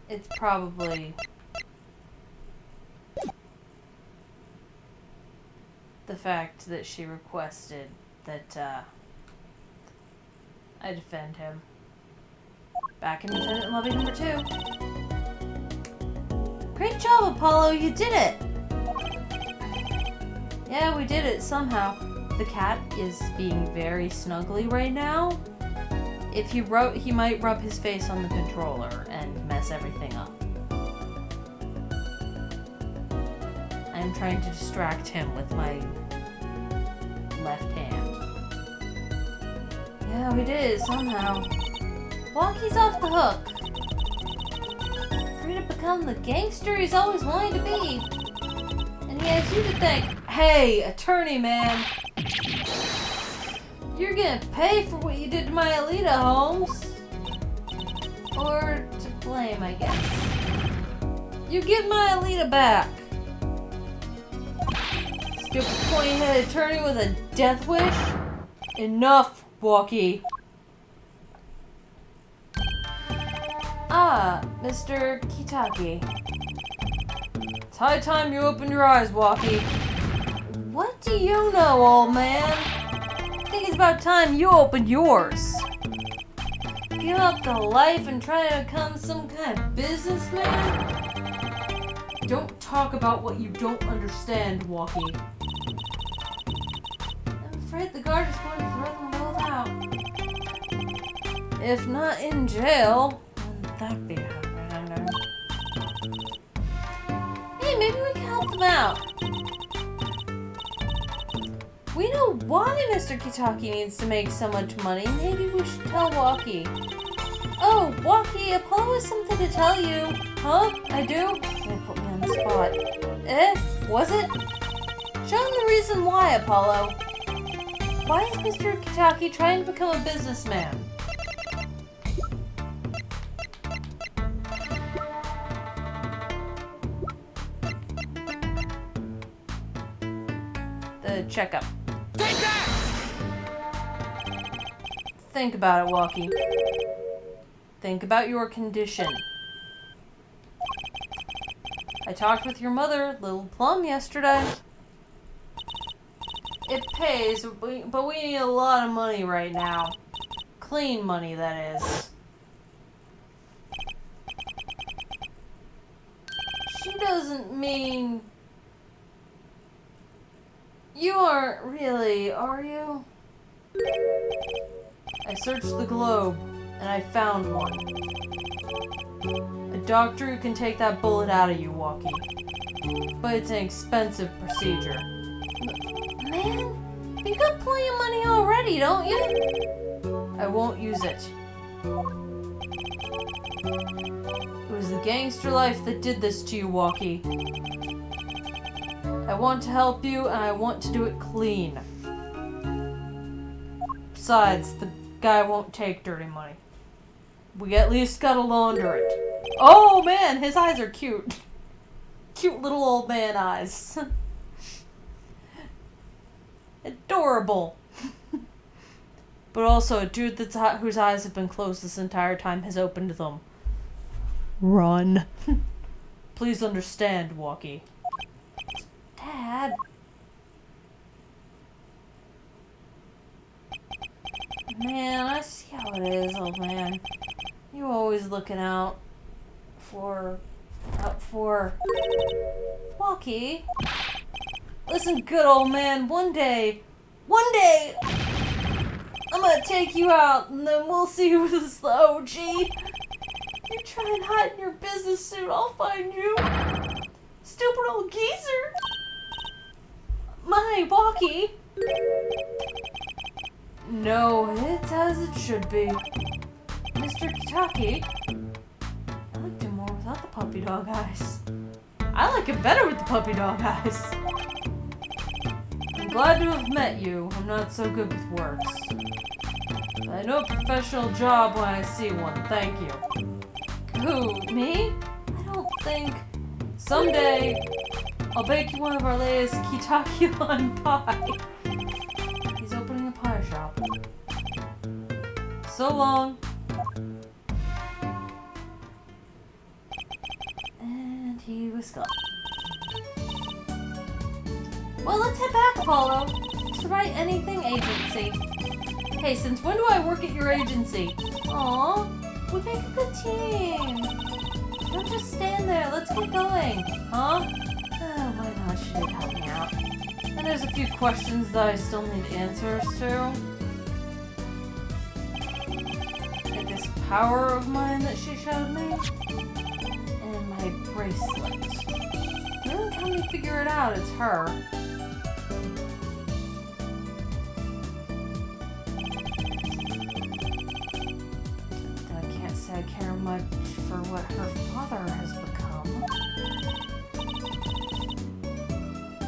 It's probably the fact that she requested that I defend him. Back in Defendant Lobby number 2. Great job, Apollo, you did it! Yeah, we did it somehow. The cat is being very snuggly right now. If he might rub his face on the controller and mess everything up. I'm trying to distract him with my left hand. Yeah, we did it somehow. Walkie's off the hook. Free to become the gangster he's always wanted to be. And he has you to thank. Hey, attorney man. You're gonna pay for what you did to my Alita, Holmes. Or to blame, I guess. You get my Alita back. Stupid pointy-headed attorney with a death wish? Enough, Walkie. Ah, Mr. Kitaki. It's high time you opened your eyes, Walkie. What do you know, old man? I think it's about time you opened yours. Give up the life and try to become some kind of businessman? Don't talk about what you don't understand, Walkie. I'm afraid the guard is going to throw them both out. If not in jail, wouldn't that be happening? Hey, maybe we can help them out. We know why Mr. Kitaki needs to make so much money. Maybe we should tell Walkie. Oh, Walkie, Apollo has something to tell you. Huh? I do? They put me on the spot. Was it? Show him the reason why, Apollo. Why is Mr. Kitaki trying to become a businessman? The checkup. Take that! Think about it, Walkie. Think about your condition. I talked with your mother, Little Plum, yesterday. it pays, but we need a lot of money right now. Clean money, that is. She doesn't mean... You aren't really, are you? I searched the globe, and I found one. A doctor who can take that bullet out of you, Walkie. But it's an expensive procedure. Man, you got plenty of money already, don't you? I won't use it. It was the gangster life that did this to you, Walkie. I want to help you, and I want to do it clean. Besides, the guy won't take dirty money. We at least gotta launder it. Oh man, his eyes are cute. Cute little old man eyes. Adorable. But also, a dude whose eyes have been closed this entire time has opened them. Run. Please understand, Walkie. Dad. Man, I see how it is, old man. You're always looking out for... Walkie. Listen, good old man, one day, I'm gonna take you out, and then we'll see who's the OG. You try and hide in your business suit, I'll find you. Stupid old geezer. My Walkie. No, it's as it should be. Mr. Kitaki. I liked him more without the puppy dog eyes. I like him better with the puppy dog eyes. I'm glad to have met you. I'm not so good with words. But I know a professional job when I see one. Thank you. Who, me? I don't think... Someday, I'll bake you one of our latest Kitaki-on pie. He's opening a pie shop. So long. And he was gone. Well, let's head back, Apollo. To the Right Anything Agency. Hey, since when do I work at your agency? Aw, we make a good team. Don't just stand there, let's get going. Huh? Oh, why not? She did help me out. And there's a few questions that I still need answers to. Like this power of mine that she showed me. And my bracelet. The only time we figure it out is her. I can't say I care much for what her father has become.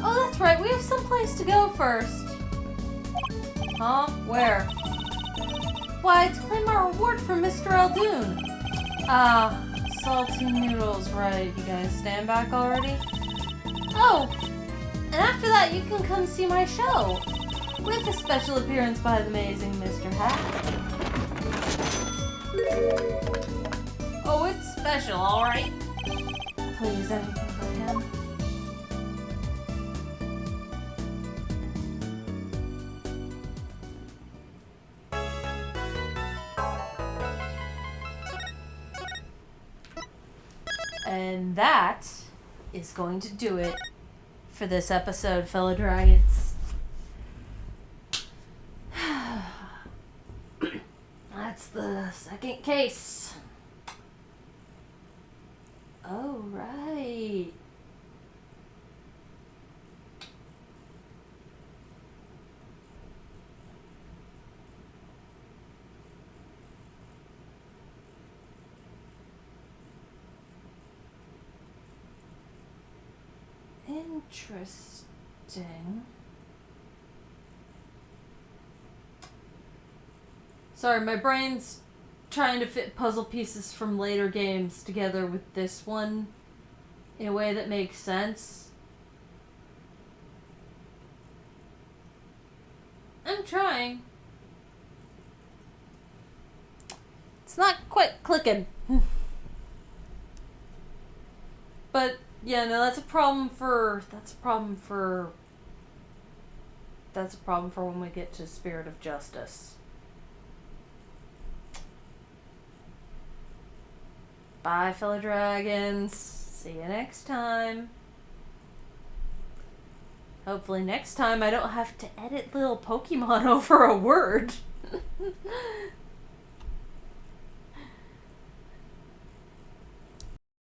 Oh, that's right, we have someplace to go first. Huh? Where? Why, to claim our reward from Mr. Aldoon. Ah, salty noodles, right. You guys stand back already? Oh, and after that you can come see my show. With a special appearance by the amazing Mr. Hat. Oh, it's special, alright. Please, anything for him. And that is going to do it for this episode, fellow dragons. That's the second case. Oh, right. Interesting. Sorry, my brain's trying to fit puzzle pieces from later games together with this one in a way that makes sense. I'm trying. It's not quite clicking. But yeah, no, that's a problem for that's a problem for when we get to Spirit of Justice. Bye, fellow dragons. See you next time. Hopefully next time I don't have to edit little Pokemon over a word.